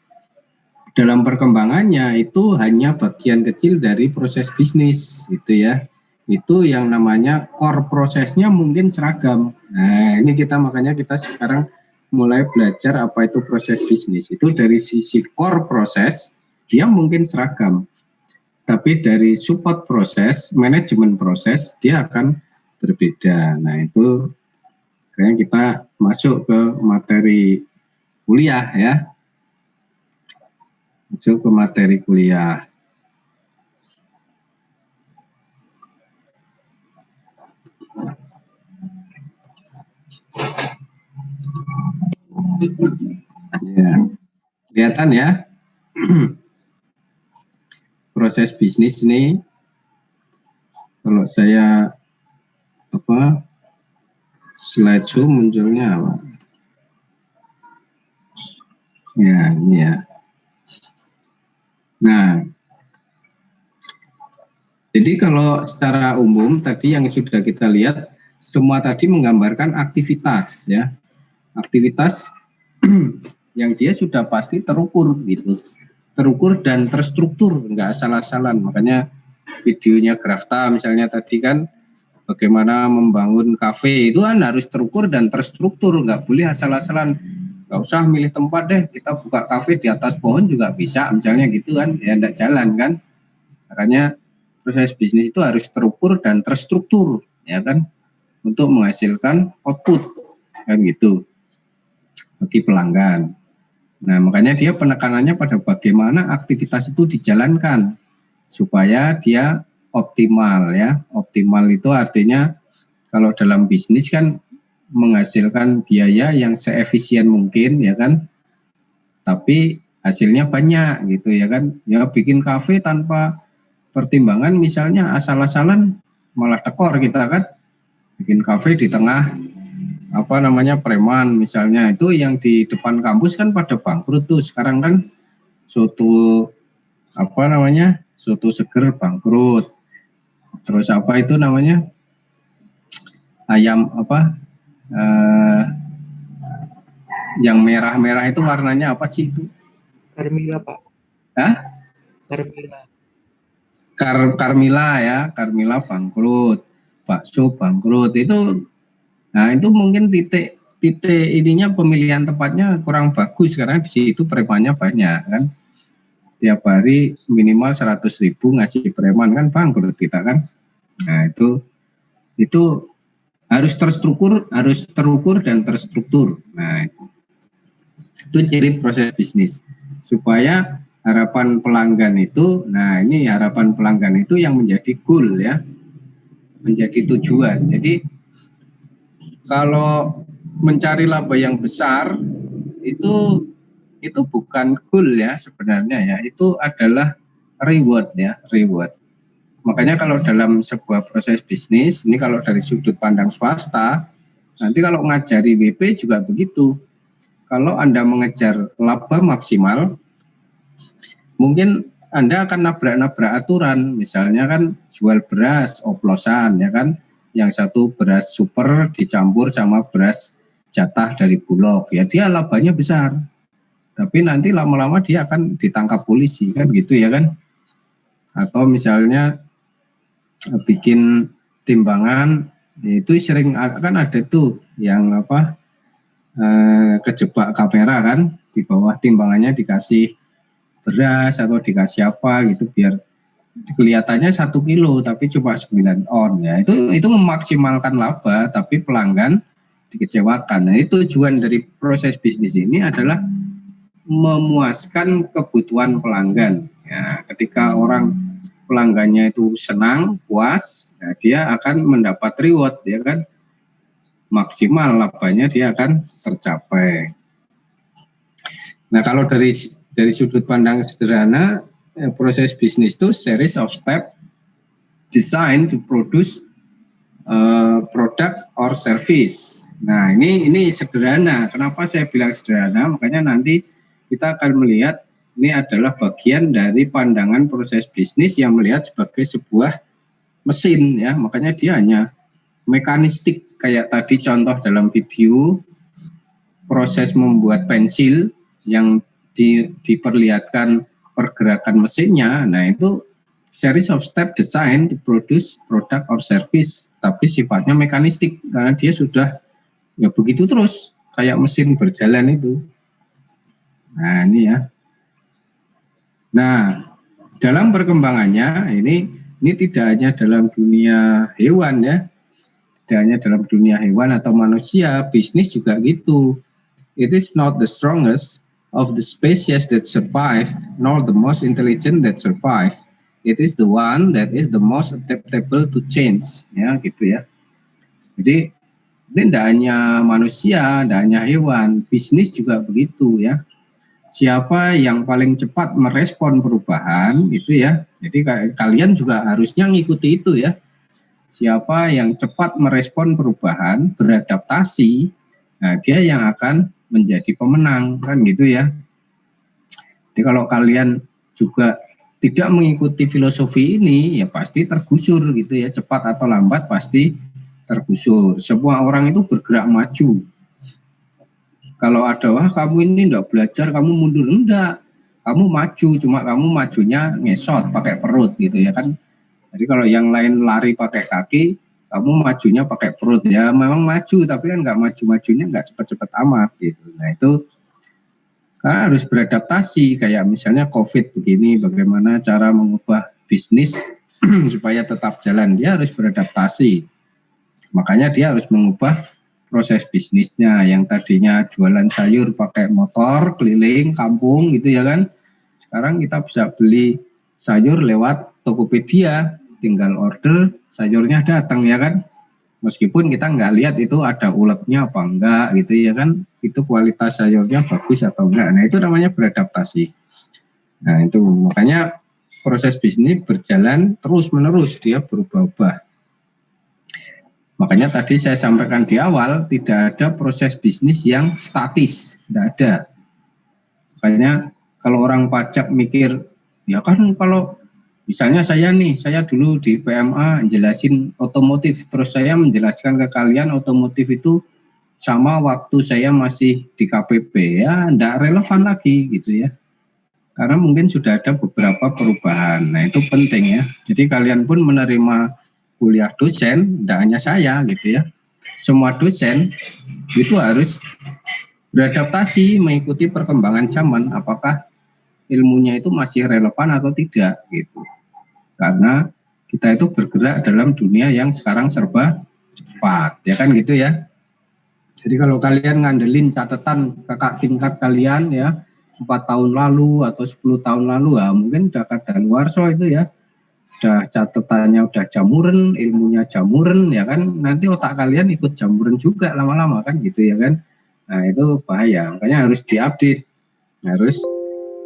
Speaker 1: dalam perkembangannya itu hanya bagian kecil dari proses bisnis gitu ya. Itu yang namanya core prosesnya mungkin seragam. Nah ini makanya kita sekarang mulai belajar apa itu proses bisnis. Itu dari sisi core proses dia mungkin seragam, tapi dari support proses, manajemen proses dia akan berbeda. Nah itu kayaknya kita masuk ke materi kuliah ya. Masuk ke materi kuliah. Ya, kelihatan ya. Proses bisnis ini kalau saya slideshow munculnya apa? Ya, ini ya. Nah, jadi kalau secara umum tadi yang sudah kita lihat semua tadi menggambarkan aktivitas ya. Aktivitas yang dia sudah pasti terukur gitu. Terukur dan terstruktur, enggak asal-asalan. Makanya videonya Grafta misalnya tadi kan bagaimana membangun kafe itu kan harus terukur dan terstruktur, enggak boleh asal-asalan. Enggak usah milih tempat deh, kita buka kafe di atas pohon juga bisa misalnya gitu kan, ya enggak jalan kan. Makanya proses bisnis itu harus terukur dan terstruktur ya kan, untuk menghasilkan output kan gitu bagi pelanggan. Nah, makanya dia penekanannya pada bagaimana aktivitas itu dijalankan supaya dia optimal ya. Optimal itu artinya kalau dalam bisnis kan menghasilkan biaya yang seefisien mungkin ya kan. tapi hasilnya banyak gitu ya kan. Ya bikin kafe tanpa pertimbangan misalnya asal-asalan malah tekor kita kan. Bikin kafe di tengah preman misalnya, itu yang di depan kampus kan pada bangkrut tuh. Sekarang kan soto soto seger bangkrut. Terus ayam yang merah-merah itu warnanya apa sih itu?
Speaker 7: Carmila, Pak.
Speaker 1: Hah?
Speaker 7: Carmila.
Speaker 1: Carmila ya, Carmila bangkrut, bakso bangkrut. Itu mungkin titik ininya pemilihan tempatnya kurang bagus karena di situ premannya banyak kan. Tiap hari minimal 100.000 ngasih preman kan bangkrut kita kan. Nah, itu harus terukur dan terstruktur. Nah, itu ciri proses bisnis supaya harapan pelanggan itu, harapan pelanggan itu yang menjadi goal ya, menjadi tujuan. Jadi kalau mencari laba yang besar itu bukan goal ya sebenarnya ya, itu adalah reward ya, reward. Makanya kalau dalam sebuah proses bisnis, ini kalau dari sudut pandang swasta, nanti kalau ngajari WP juga begitu. Kalau Anda mengejar laba maksimal, mungkin Anda akan nabrak-nabrak aturan. Misalnya kan jual beras oplosan ya kan, yang satu beras super dicampur sama beras jatah dari Bulog, ya dia labanya besar. Tapi nanti lama-lama dia akan ditangkap polisi kan gitu ya kan. Atau misalnya bikin timbangan, itu sering kan ada tuh yang kejebak kamera kan, di bawah timbangannya dikasih beras atau dikasih apa gitu biar kelihatannya 1 kilo tapi cuma 9 on ya. Itu memaksimalkan laba tapi pelanggan dikecewakan. Nah, itu tujuan dari proses bisnis ini adalah memuaskan kebutuhan pelanggan. Ya, ketika pelanggannya itu senang, puas, ya dia akan mendapat reward ya kan. Maksimal labanya dia akan tercapai. Nah, kalau dari sudut pandang sederhana, proses bisnis itu series of step designed to produce product or service. Nah, ini sederhana. Kenapa saya bilang sederhana? Makanya nanti kita akan melihat ini adalah bagian dari pandangan proses bisnis yang melihat sebagai sebuah mesin ya. Makanya dia hanya mekanistik kayak tadi contoh dalam video, proses membuat pensil yang diperlihatkan pergerakan mesinnya. Nah, itu series of step design to produce product or service, tapi sifatnya mekanistik karena dia sudah ya begitu terus kayak mesin berjalan itu. Nah, ini ya. Nah, dalam perkembangannya ini tidak hanya dalam dunia hewan ya, tidak hanya dalam dunia hewan atau manusia, bisnis juga gitu. It is not the strongest of the species that survive, nor the most intelligent that survive. It is the one that is the most adaptable to change, ya gitu ya. Jadi ini tidak hanya manusia, tidak hanya hewan, bisnis juga begitu ya. Siapa yang paling cepat merespon perubahan itu ya. Jadi kalian juga harusnya ngikuti itu ya. Siapa yang cepat merespon perubahan, beradaptasi, nah dia yang akan menjadi pemenang kan gitu ya. Jadi kalau kalian juga tidak mengikuti filosofi ini ya pasti tergusur gitu ya, cepat atau lambat pasti tergusur. Semua orang itu bergerak maju. Kalau ada wah kamu ini enggak belajar, kamu mundur, enggak. Kamu maju, cuma kamu majunya ngesot pakai perut gitu ya kan. Jadi kalau yang lain lari pakai kaki, kamu majunya pakai perut ya, memang maju tapi kan nggak maju-majunya nggak cepet-cepet amat gitu. Nah itu karena harus beradaptasi, kayak misalnya COVID begini, bagaimana cara mengubah bisnis supaya tetap jalan, dia harus beradaptasi. Makanya dia harus mengubah proses bisnisnya yang tadinya jualan sayur pakai motor keliling kampung gitu ya kan. Sekarang kita bisa beli sayur lewat Tokopedia, tinggal order sayurnya datang ya kan. Meskipun kita nggak lihat itu ada uletnya apa enggak gitu ya kan, itu kualitas sayurnya bagus atau enggak. Nah itu namanya beradaptasi. Nah itu makanya proses bisnis berjalan terus menerus, dia berubah-ubah. Makanya tadi saya sampaikan di awal, tidak ada proses bisnis yang statis, tidak ada. Makanya kalau orang pajak mikir, ya kan kalau misalnya saya dulu di PMA jelasin otomotif, terus saya menjelaskan ke kalian otomotif itu sama waktu saya masih di KPP, ya tidak relevan lagi gitu ya. Karena mungkin sudah ada beberapa perubahan. Nah itu penting ya. Jadi kalian pun menerima kuliah dosen, tidak hanya saya gitu ya. Semua dosen itu harus beradaptasi mengikuti perkembangan zaman, apakah ilmunya itu masih relevan atau tidak gitu. Karena kita itu bergerak dalam dunia yang sekarang serba cepat, ya kan gitu ya. Jadi kalau kalian ngandelin catatan kakak tingkat kalian ya 4 tahun lalu atau 10 tahun lalu, ya mungkin udah kadaluarsa itu ya, udah catatannya udah jamuren, ilmunya jamuren ya kan, nanti otak kalian ikut jamuren juga lama-lama kan gitu ya kan. Nah itu bahaya, makanya harus diupdate, harus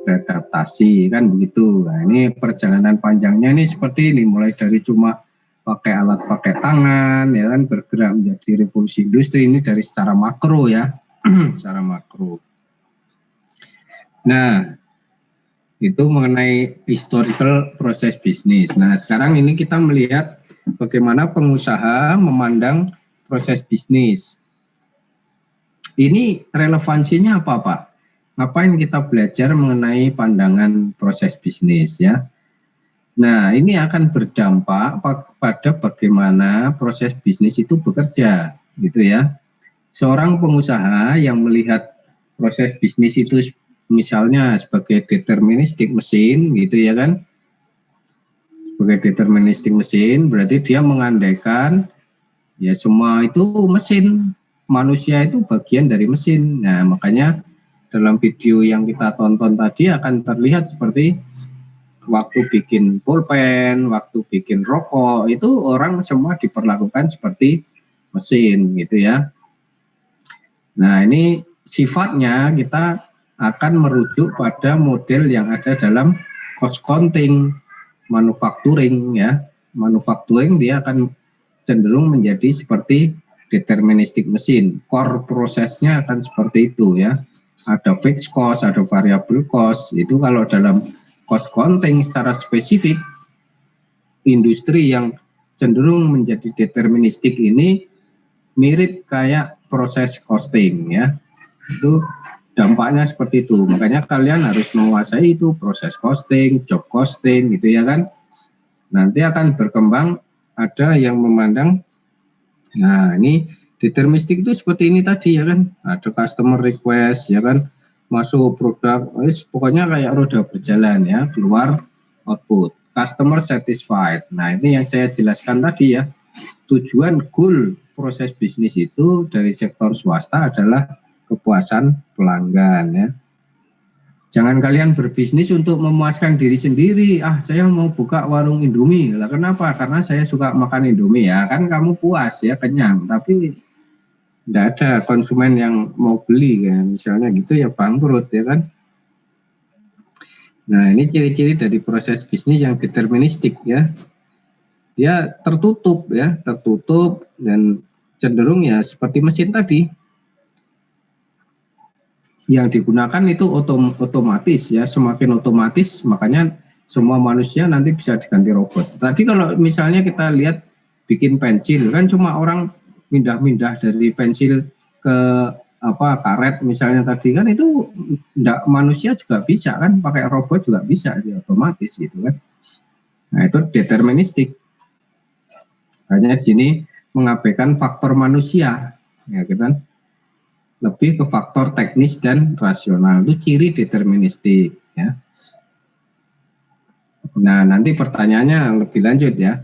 Speaker 1: beradaptasi kan begitu. Nah ini perjalanan panjangnya ini seperti ini, mulai dari cuma pakai alat pakai tangan ya kan, bergerak menjadi revolusi industri, ini dari secara makro ya. Secara makro. Nah itu mengenai historical proses bisnis. Nah sekarang ini kita melihat bagaimana pengusaha memandang proses bisnis. Ini relevansinya apa Pak? Ngapain kita belajar mengenai pandangan proses bisnis ya? Nah ini akan berdampak pada bagaimana proses bisnis itu bekerja gitu ya. Seorang pengusaha yang melihat proses bisnis itu misalnya sebagai deterministik mesin gitu ya kan, sebagai deterministik mesin berarti dia mengandaikan ya semua itu mesin, manusia itu bagian dari mesin. Nah makanya dalam video yang kita tonton tadi akan terlihat seperti waktu bikin pulpen, waktu bikin rokok, itu orang semua diperlakukan seperti mesin gitu ya. Nah ini sifatnya kita akan merujuk pada model yang ada dalam cost counting manufacturing ya. Manufacturing dia akan cenderung menjadi seperti deterministik mesin. Core prosesnya akan seperti itu ya. Ada fixed cost, ada variable cost. Itu kalau dalam cost counting secara spesifik, industri yang cenderung menjadi deterministik ini mirip kayak proses costing ya. Itu dampaknya seperti itu. Makanya kalian harus menguasai itu, proses costing, job costing gitu ya kan. Nanti akan berkembang ada yang memandang, nah ini deterministik itu seperti ini tadi ya kan, ada customer request ya kan, masuk produk, pokoknya kayak roda berjalan ya, keluar output, customer satisfied. Nah ini yang saya jelaskan tadi ya, tujuan goal proses bisnis itu dari sektor swasta adalah kepuasan pelanggan ya. Jangan kalian berbisnis untuk memuaskan diri sendiri. Ah, saya mau buka warung Indomie. Lah kenapa? Karena saya suka makan Indomie ya. Kan kamu puas ya, kenyang. Tapi tidak ada konsumen yang mau beli kan. Misalnya gitu ya bangkrut ya kan. Nah, ini ciri-ciri dari proses bisnis yang deterministik ya. Dia tertutup ya, tertutup dan cenderung ya seperti mesin tadi. Yang digunakan itu otomatis ya, semakin otomatis makanya semua manusia nanti bisa diganti robot. Tadi kalau misalnya kita lihat bikin pensil kan cuma orang mindah-mindah dari pensil ke karet misalnya tadi kan, itu enggak, manusia juga bisa kan, pakai robot juga bisa dia otomatis gitu kan. Nah itu deterministik. Hanya di sini mengabaikan faktor manusia ya kan. Lebih ke faktor teknis dan rasional, itu ciri deterministik ya. Nah nanti pertanyaannya lebih lanjut ya,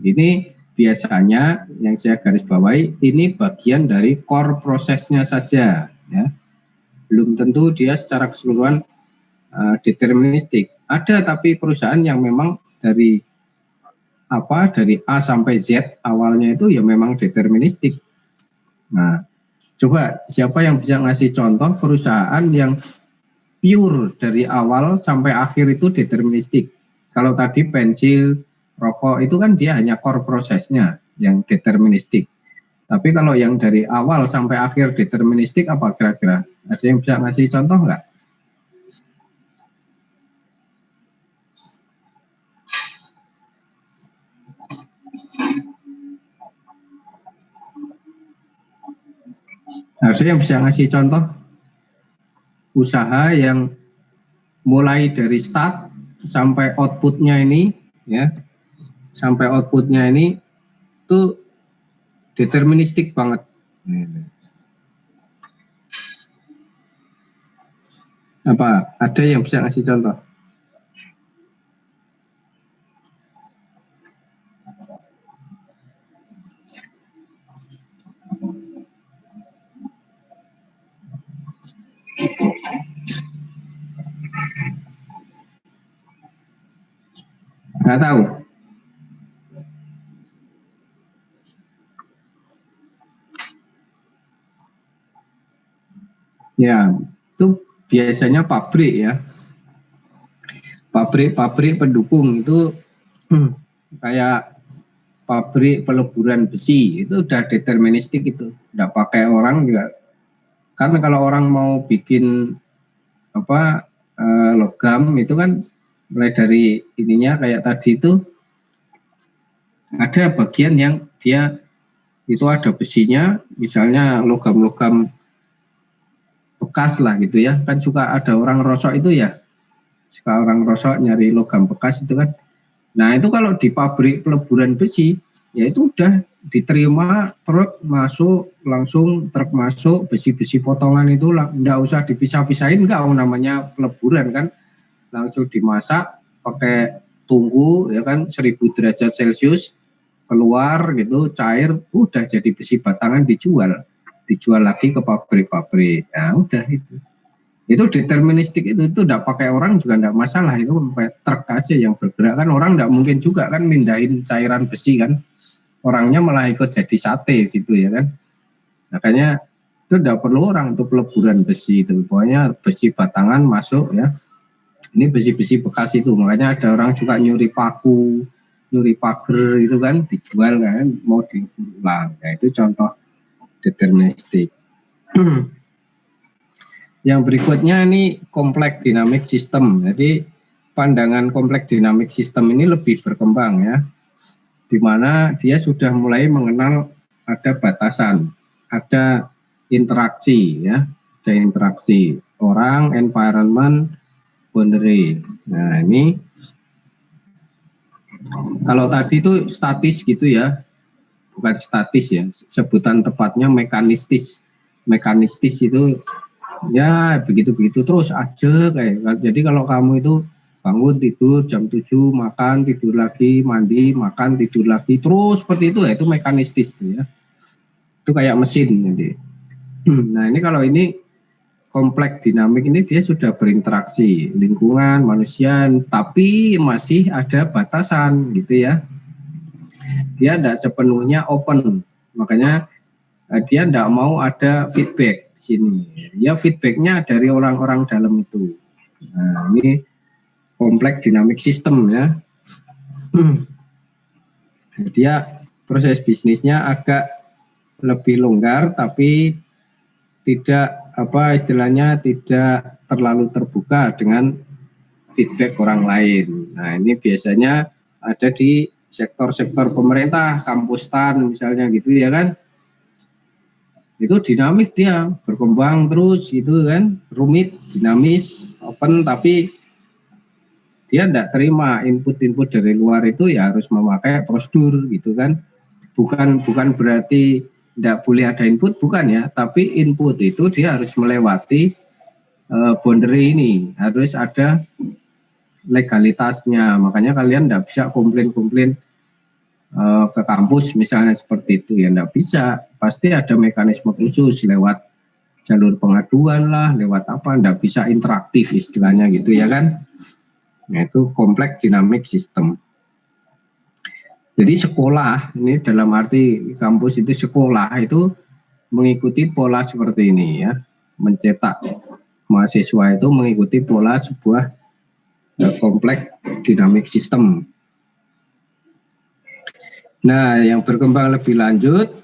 Speaker 1: ini biasanya yang saya garis bawahi ini bagian dari core prosesnya saja ya, belum tentu dia secara keseluruhan deterministik. Ada tapi perusahaan yang memang dari dari A sampai Z awalnya itu ya memang deterministik. Nah, coba siapa yang bisa ngasih contoh perusahaan yang pure dari awal sampai akhir itu deterministik? Kalau tadi pensil, rokok itu kan dia hanya core prosesnya yang deterministik. Tapi kalau yang dari awal sampai akhir deterministik apa kira-kira? Ada yang bisa ngasih contoh nggak? Ada yang bisa ngasih contoh usaha yang mulai dari start sampai outputnya ini, ya, sampai outputnya ini tuh deterministik banget. Apa? Ada yang bisa ngasih contoh? Nggak tahu. Ya, itu biasanya pabrik ya. Pabrik pendukung itu kayak pabrik peleburan besi itu udah deterministik itu. Udah pakai orang juga. Karena kalau orang mau bikin logam itu kan mulai dari ininya kayak tadi itu ada bagian yang dia itu ada besinya, misalnya logam-logam bekas lah gitu ya, kan suka ada orang rosok itu ya, suka orang rosok nyari logam bekas itu kan. Nah itu kalau di pabrik peleburan besi ya itu udah diterima truk masuk, langsung truk masuk, besi-besi potongan itu nggak usah dipisah-pisahin, nggak, namanya peleburan kan, langsung dimasak pakai tunggu ya kan 1000 derajat Celcius, keluar gitu cair, udah jadi besi batangan, dijual lagi ke pabrik-pabrik. Ya udah itu deterministik, itu udah pakai orang juga enggak masalah, itu sampai truk aja yang bergerak kan, orang enggak mungkin juga kan mindahin cairan besi kan, orangnya malah ikut jadi sate gitu ya kan. Makanya itu enggak perlu orang untuk peleburan besi itu, pokoknya besi batangan masuk ya. Ini besi-besi bekas itu, makanya ada orang suka nyuri paku, nyuri pager itu kan, dijual kan, mau diulang. Ya itu contoh deterministik. Yang berikutnya ini kompleks dinamik sistem. Jadi pandangan kompleks dinamik sistem ini lebih berkembang ya, di mana dia sudah mulai mengenal ada batasan, ada interaksi ya, ada interaksi orang, environment, boundary. Nah ini kalau tadi itu statis gitu ya, bukan statis ya, sebutan tepatnya mekanistis. Mekanistis itu ya begitu-begitu terus aja kayak. Jadi kalau kamu itu bangun tidur jam 7, makan tidur lagi, mandi makan tidur lagi, terus seperti itu ya, itu mekanistis itu ya. Itu kayak mesin jadi. Nah ini kalau ini kompleks dinamik ini dia sudah berinteraksi lingkungan, manusia, tapi masih ada batasan gitu ya. Dia tidak sepenuhnya open, makanya dia tidak mau ada feedback di sini. Ya feedbacknya dari orang-orang dalam itu. Nah ini kompleks dinamik sistem ya. Dia proses bisnisnya agak lebih longgar, tapi tidak istilahnya tidak terlalu terbuka dengan feedback orang lain. Nah ini biasanya ada di sektor-sektor pemerintah, kampustan misalnya gitu ya kan, itu dinamik, dia berkembang terus gitu kan, rumit, dinamis, open, tapi dia tidak terima input-input dari luar itu ya harus memakai prosedur gitu kan. Bukan berarti tidak boleh ada input, bukan ya, tapi input itu dia harus melewati boundary ini, harus ada legalitasnya. Makanya kalian tidak bisa komplain-komplain ke kampus misalnya seperti itu ya, tidak bisa, pasti ada mekanisme khusus lewat jalur pengaduan lah, lewat apa, tidak bisa interaktif istilahnya gitu ya kan. Nah itu kompleks dinamik sistem. Jadi sekolah, ini dalam arti kampus itu sekolah itu mengikuti pola seperti ini ya, mencetak mahasiswa itu mengikuti pola sebuah kompleks dynamic system. Nah, yang berkembang lebih lanjut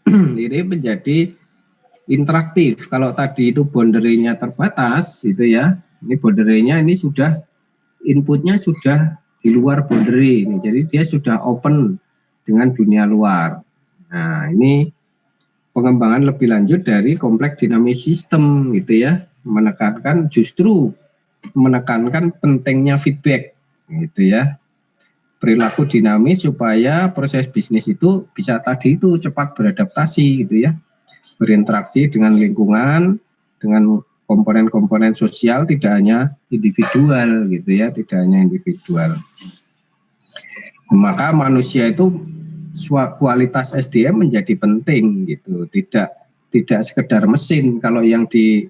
Speaker 1: ini menjadi interaktif. Kalau tadi itu boundary-nya terbatas, itu ya, ini boundary-nya ini sudah inputnya sudah di luar boundary, ini jadi dia sudah open dengan dunia luar. Nah, ini pengembangan lebih lanjut dari kompleks dynamic system, gitu ya, justru menekankan pentingnya feedback, gitu ya, perilaku dinamis supaya proses bisnis itu bisa tadi itu cepat beradaptasi, gitu ya, berinteraksi dengan lingkungan, dengan komponen-komponen sosial, tidak hanya individual, gitu ya, tidak hanya individual. Maka manusia itu kualitas SDM menjadi penting, gitu, tidak sekedar mesin. Kalau yang di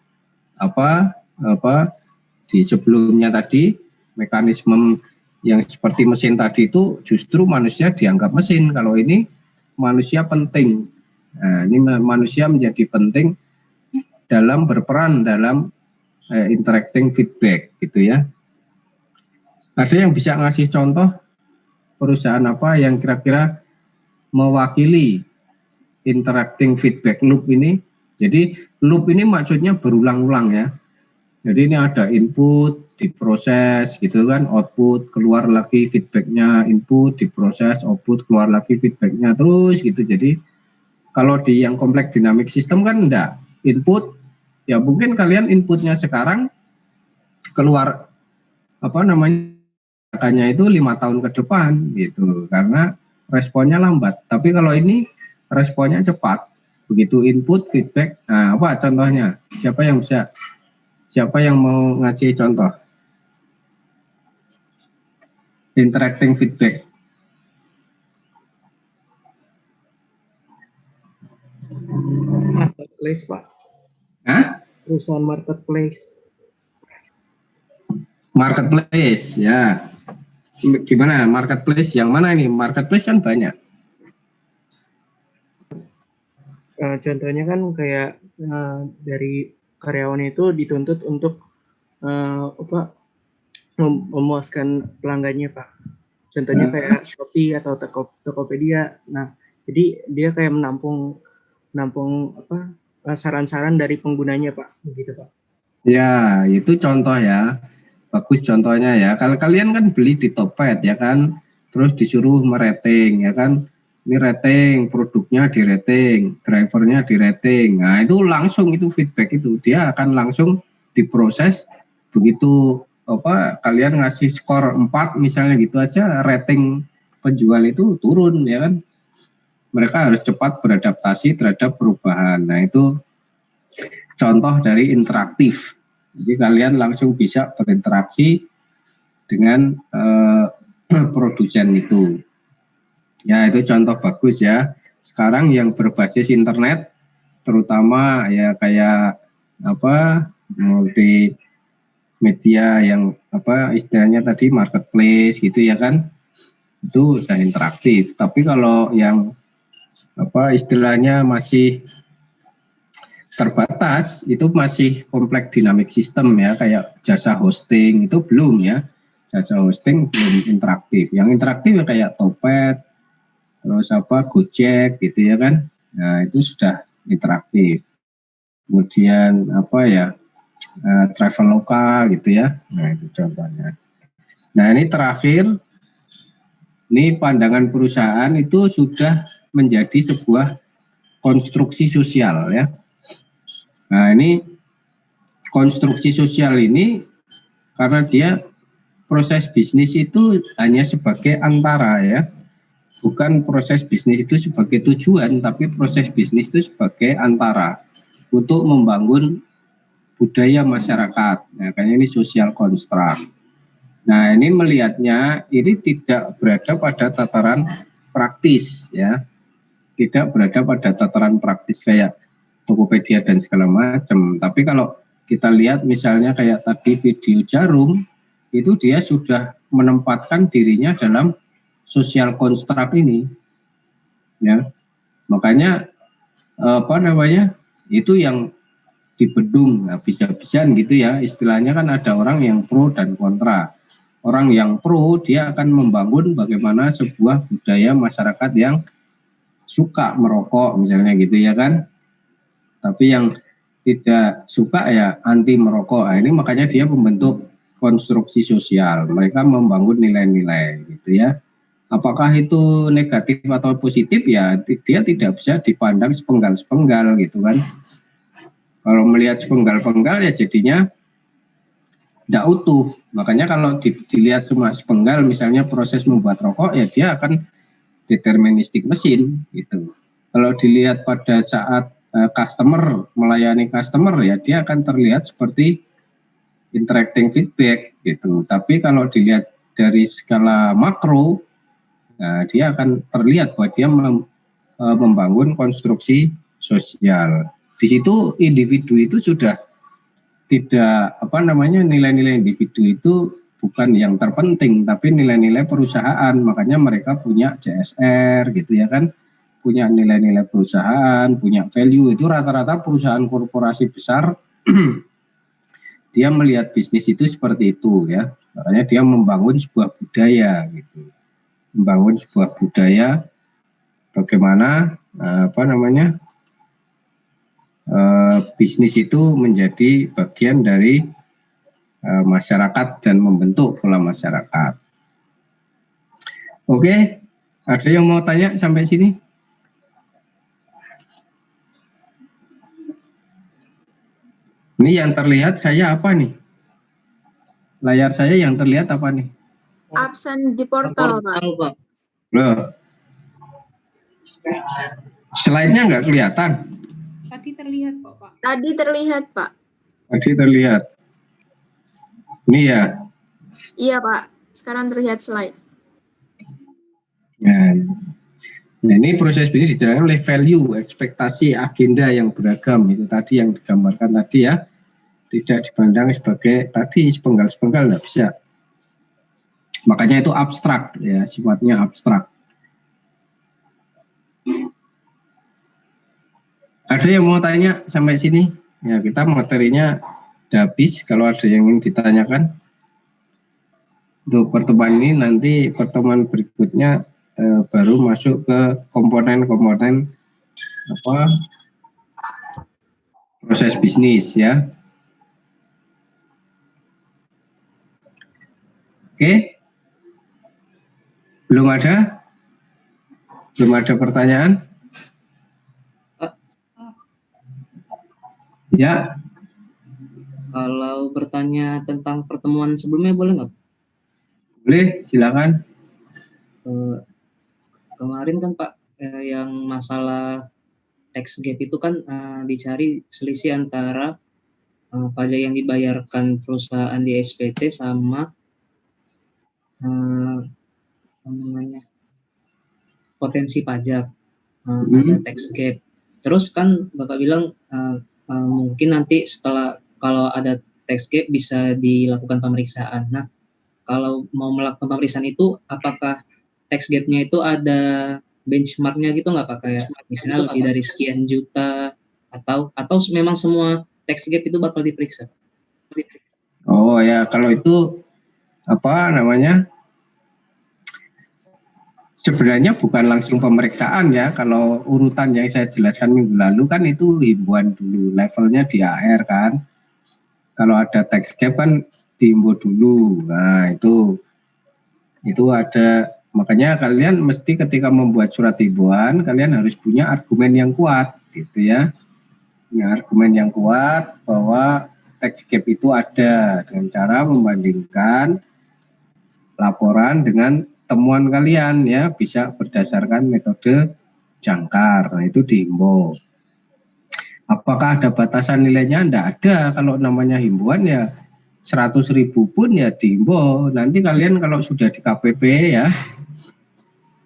Speaker 1: di sebelumnya tadi mekanisme yang seperti mesin tadi itu justru manusia dianggap mesin. Kalau ini manusia penting. Nah, ini manusia menjadi penting dalam berperan dalam interacting feedback, gitu ya. Ada yang bisa ngasih contoh perusahaan apa yang kira-kira mewakili interacting feedback loop ini? Jadi loop ini maksudnya berulang-ulang ya. Jadi ini ada input, diproses gitu kan, output, keluar lagi feedbacknya, input, diproses, output, keluar lagi feedbacknya, terus gitu. Jadi kalau di yang kompleks dynamic system kan enggak, input, ya mungkin kalian inputnya sekarang keluar katanya itu 5 tahun ke depan gitu, karena responnya lambat. Tapi kalau ini responnya cepat, begitu input feedback. Nah, apa contohnya? Siapa yang mau ngasih contoh interacting feedback?
Speaker 14: Marketplace, Pak.
Speaker 1: Hah?
Speaker 14: Perusahaan marketplace.
Speaker 1: Marketplace, ya. Gimana marketplace? Yang mana ini? Marketplace kan banyak.
Speaker 14: Contohnya kan kayak dari karyawan itu dituntut untuk memuaskan pelanggannya, Pak. Contohnya kayak Shopee atau Tokopedia. Nah, jadi dia kayak menampung saran-saran dari penggunanya, Pak, begitu, Pak.
Speaker 1: Ya, itu contoh ya. Bagus contohnya ya. Kalau kalian kan beli di Tokped ya kan, terus disuruh merating ya kan. Ini rating, produknya di rating, drivernya di rating. Nah, itu langsung itu feedback itu dia akan langsung diproses. Begitu kalian ngasih skor 4 misalnya gitu aja, rating penjual itu turun ya kan. Mereka harus cepat beradaptasi terhadap perubahan. Nah, itu contoh dari interaktif. Jadi kalian langsung bisa berinteraksi dengan produsen itu. Ya, itu contoh bagus ya. Sekarang yang berbasis internet, terutama ya kayak multimedia yang istilahnya tadi marketplace gitu ya kan, itu sudah interaktif. Tapi kalau yang istilahnya masih terbatas, itu masih kompleks dynamic system ya, kayak jasa hosting itu belum ya. Jasa hosting belum interaktif. Yang interaktif ya kayak Tokped, terus Gojek gitu ya kan. Nah, itu sudah interaktif. Kemudian Traveloka gitu ya. Nah, itu contohnya. Nah, ini terakhir, ini pandangan perusahaan itu sudah menjadi sebuah konstruksi sosial ya. Nah, ini konstruksi sosial ini karena dia proses bisnis itu hanya sebagai antara ya. Bukan proses bisnis itu sebagai tujuan, tapi proses bisnis itu sebagai antara untuk membangun budaya masyarakat. Nah, kayaknya ini social construct. Nah, ini melihatnya ini tidak berada pada tataran praktis ya. Tidak berada pada tataran praktis kayak Tokopedia dan segala macam. Tapi kalau kita lihat misalnya kayak tadi video Jarum, itu dia sudah menempatkan dirinya dalam social construct ini, ya. Makanya itu yang dibedung habis-habisan gitu ya, istilahnya kan ada orang yang pro dan kontra. Orang yang pro dia akan membangun bagaimana sebuah budaya masyarakat yang suka merokok misalnya gitu ya kan. Tapi yang tidak suka ya anti merokok. Nah, ini makanya dia membentuk konstruksi sosial. Mereka membangun nilai-nilai gitu ya. Apakah itu negatif atau positif ya dia tidak bisa dipandang sepenggal-sepenggal gitu kan. Kalau melihat sepenggal-penggal ya jadinya tidak utuh. Makanya kalau dilihat cuma sepenggal misalnya proses membuat rokok ya dia akan deterministik mesin gitu. Kalau dilihat pada saat customer melayani customer ya dia akan terlihat seperti interacting feedback gitu. Tapi kalau dilihat dari skala makro dia akan terlihat bahwa dia membangun konstruksi sosial. Di situ individu itu sudah tidak nilai-nilai individu itu bukan yang terpenting, tapi nilai-nilai perusahaan. Makanya mereka punya CSR gitu ya kan, punya nilai-nilai perusahaan, punya value. Itu rata-rata perusahaan korporasi besar dia melihat bisnis itu seperti itu ya. Makanya dia membangun sebuah budaya gitu. Membangun sebuah budaya bagaimana bisnis itu menjadi bagian dari masyarakat dan membentuk pola masyarakat. Oke, ada yang mau tanya sampai sini? Ini yang terlihat saya apa nih? Layar saya yang terlihat apa nih?
Speaker 15: Absen di portal, Pak.
Speaker 1: Loh. Slide-nya nggak kelihatan?
Speaker 5: Tadi terlihat kok, Pak.
Speaker 15: Tadi terlihat, Pak.
Speaker 1: Tadi terlihat. Ini ya?
Speaker 15: Iya, Pak. Sekarang terlihat slide.
Speaker 1: Nah, ini proses bisnis dijalankan oleh value, ekspektasi, agenda yang beragam. Itu tadi yang digambarkan tadi ya. Tidak dipandang sebagai tadi sepenggal-sepenggal, nggak bisa. Makanya itu abstrak ya, sifatnya abstrak. Ada yang mau tanya sampai sini? Ya, kita materinya udah habis. Kalau ada yang ingin ditanyakan untuk pertemuan ini, nanti pertemuan berikutnya baru masuk ke komponen-komponen proses bisnis ya. Oke. Belum ada pertanyaan? Ya.
Speaker 7: Kalau bertanya tentang pertemuan sebelumnya boleh nggak?
Speaker 1: Boleh, silakan.
Speaker 7: Kemarin kan Pak, yang masalah tax gap itu kan dicari selisih antara pajak yang dibayarkan perusahaan di SPT sama potensi pajak, ada tax gap. Terus kan Bapak bilang mungkin nanti setelah kalau ada tax gap bisa dilakukan pemeriksaan. Nah, kalau mau melakukan pemeriksaan itu apakah tax gap-nya itu ada benchmark-nya gitu nggak Pak? Kayak misalnya lebih dari sekian juta atau memang semua tax gap itu bakal diperiksa?
Speaker 1: Oh ya, kalau itu sebenarnya bukan langsung pemeriksaan ya. Kalau urutan yang saya jelaskan minggu lalu kan itu himbauan dulu, levelnya di AR kan. Kalau ada tax gap kan dihimbau dulu. Nah itu ada, makanya kalian mesti ketika membuat surat himbauan kalian harus punya argumen yang kuat gitu ya. Punya argumen yang kuat bahwa tax gap itu ada dengan cara membandingkan laporan dengan temuan kalian ya, bisa berdasarkan metode jangkar. Nah itu dihimbau. Apakah ada batasan nilainya? Tidak ada. Kalau namanya himbauan ya 100.000 pun ya dihimbau. Nanti kalian kalau sudah di KPP ya,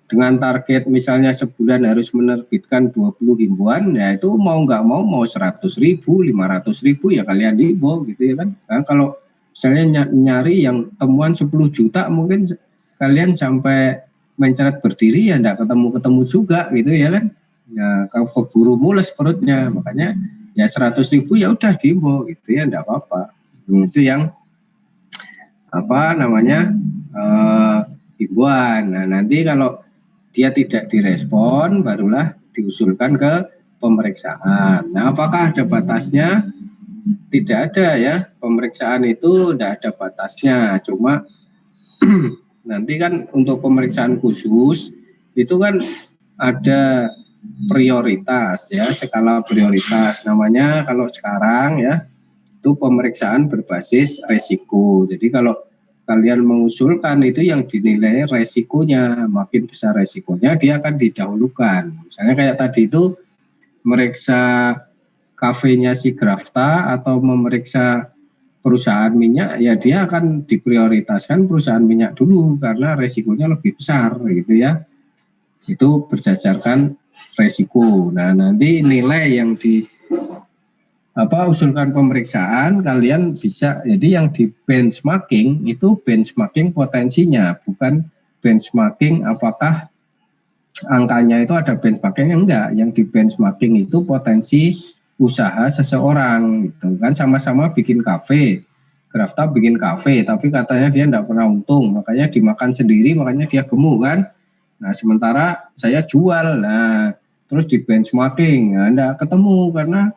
Speaker 1: dengan target misalnya sebulan harus menerbitkan 20 himbauan, ya itu mau nggak mau 100.000, 500.000 ya kalian himbau gitu ya kan. Nah, kalau misalnya nyari yang temuan 10 juta mungkin kalian sampai mencret berdiri ya enggak ketemu juga gitu ya kan. Ya keburu mules perutnya, makanya ya 100.000 ya udah diimbau gitu ya, enggak apa-apa. Itu yang himbauan. Nah, nanti kalau dia tidak direspon barulah diusulkan ke pemeriksaan. Nah, apakah ada batasnya? Tidak ada ya, pemeriksaan itu tidak ada batasnya, cuma nanti kan untuk pemeriksaan khusus itu kan ada prioritas ya, skala prioritas namanya kalau sekarang ya, itu pemeriksaan berbasis resiko. Jadi kalau kalian mengusulkan itu yang dinilai resikonya, makin besar resikonya dia akan didahulukan. Misalnya kayak tadi itu meriksa kafenya si Grafta atau memeriksa perusahaan minyak, ya dia akan diprioritaskan perusahaan minyak dulu karena resikonya lebih besar gitu ya. Itu berdasarkan resiko. Nah, nanti nilai yang usulkan pemeriksaan kalian bisa, jadi yang di benchmarking itu benchmarking potensinya, bukan benchmarking apakah angkanya itu ada benchmarkingnya, enggak. Yang di benchmarking itu potensi usaha seseorang gitu kan, sama-sama bikin kafe, Grafta bikin kafe tapi katanya dia enggak pernah untung, makanya dimakan sendiri, makanya dia gemuk kan. Nah, sementara saya jual, nah terus di benchmarking, nah, enggak ketemu karena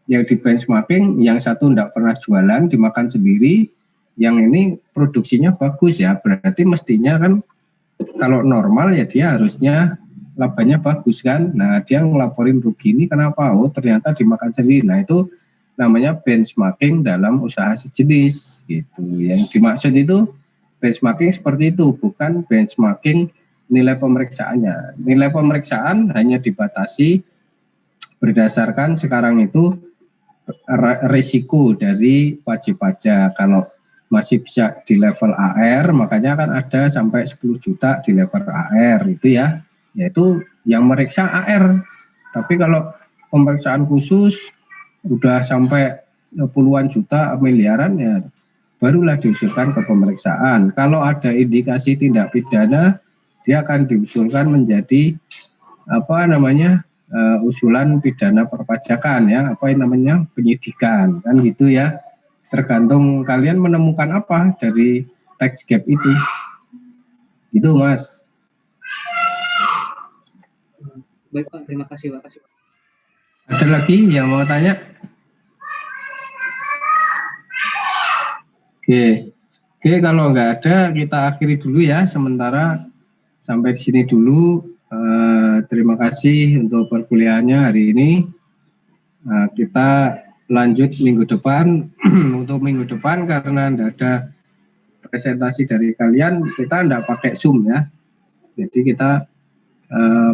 Speaker 1: yang di benchmarking yang satu enggak pernah jualan, dimakan sendiri, yang ini produksinya bagus ya, berarti mestinya kan kalau normal ya dia harusnya labanya bagus kan. Nah, dia ngelaporin rugi ini kenapa? Oh, ternyata dimakan sendiri. Nah, itu namanya benchmarking dalam usaha sejenis gitu. Yang dimaksud itu benchmarking seperti itu, bukan benchmarking nilai pemeriksaannya. Nilai pemeriksaan hanya dibatasi berdasarkan sekarang itu risiko dari wajib pajak. Kalau masih bisa di level AR, makanya kan ada sampai 10 juta di level AR itu ya. Yaitu yang meriksa AR. Tapi kalau pemeriksaan khusus udah sampai puluhan juta, miliaran ya barulah diusulkan ke pemeriksaan. Kalau ada indikasi tindak pidana, dia akan diusulkan menjadi usulan pidana perpajakan ya, penyidikan kan gitu ya. Tergantung kalian menemukan apa dari tax gap itu. Gitu Mas.
Speaker 7: Baik Pak, terima kasih Pak.
Speaker 1: Ada lagi yang mau tanya? Oke, kalau nggak ada kita akhiri dulu ya, sementara sampai di sini dulu. Terima kasih untuk perkuliahannya hari ini. Kita lanjut minggu depan. Untuk minggu depan karena tidak ada presentasi dari kalian, kita tidak pakai Zoom ya. Jadi kita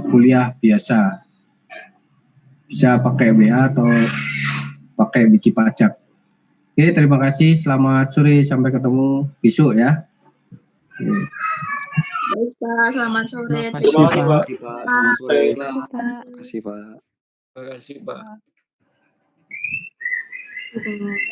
Speaker 1: kuliah biasa, bisa pakai WA atau pakai Wiki Pajak. Oke, terima kasih. Selamat sore, sampai ketemu besok ya.
Speaker 15: Baik Pak, selamat sore.
Speaker 3: Terima kasih Pak. Selamat sore.
Speaker 15: Terima
Speaker 3: kasih Pak.
Speaker 2: Terima kasih Pak.
Speaker 15: kasih Pak.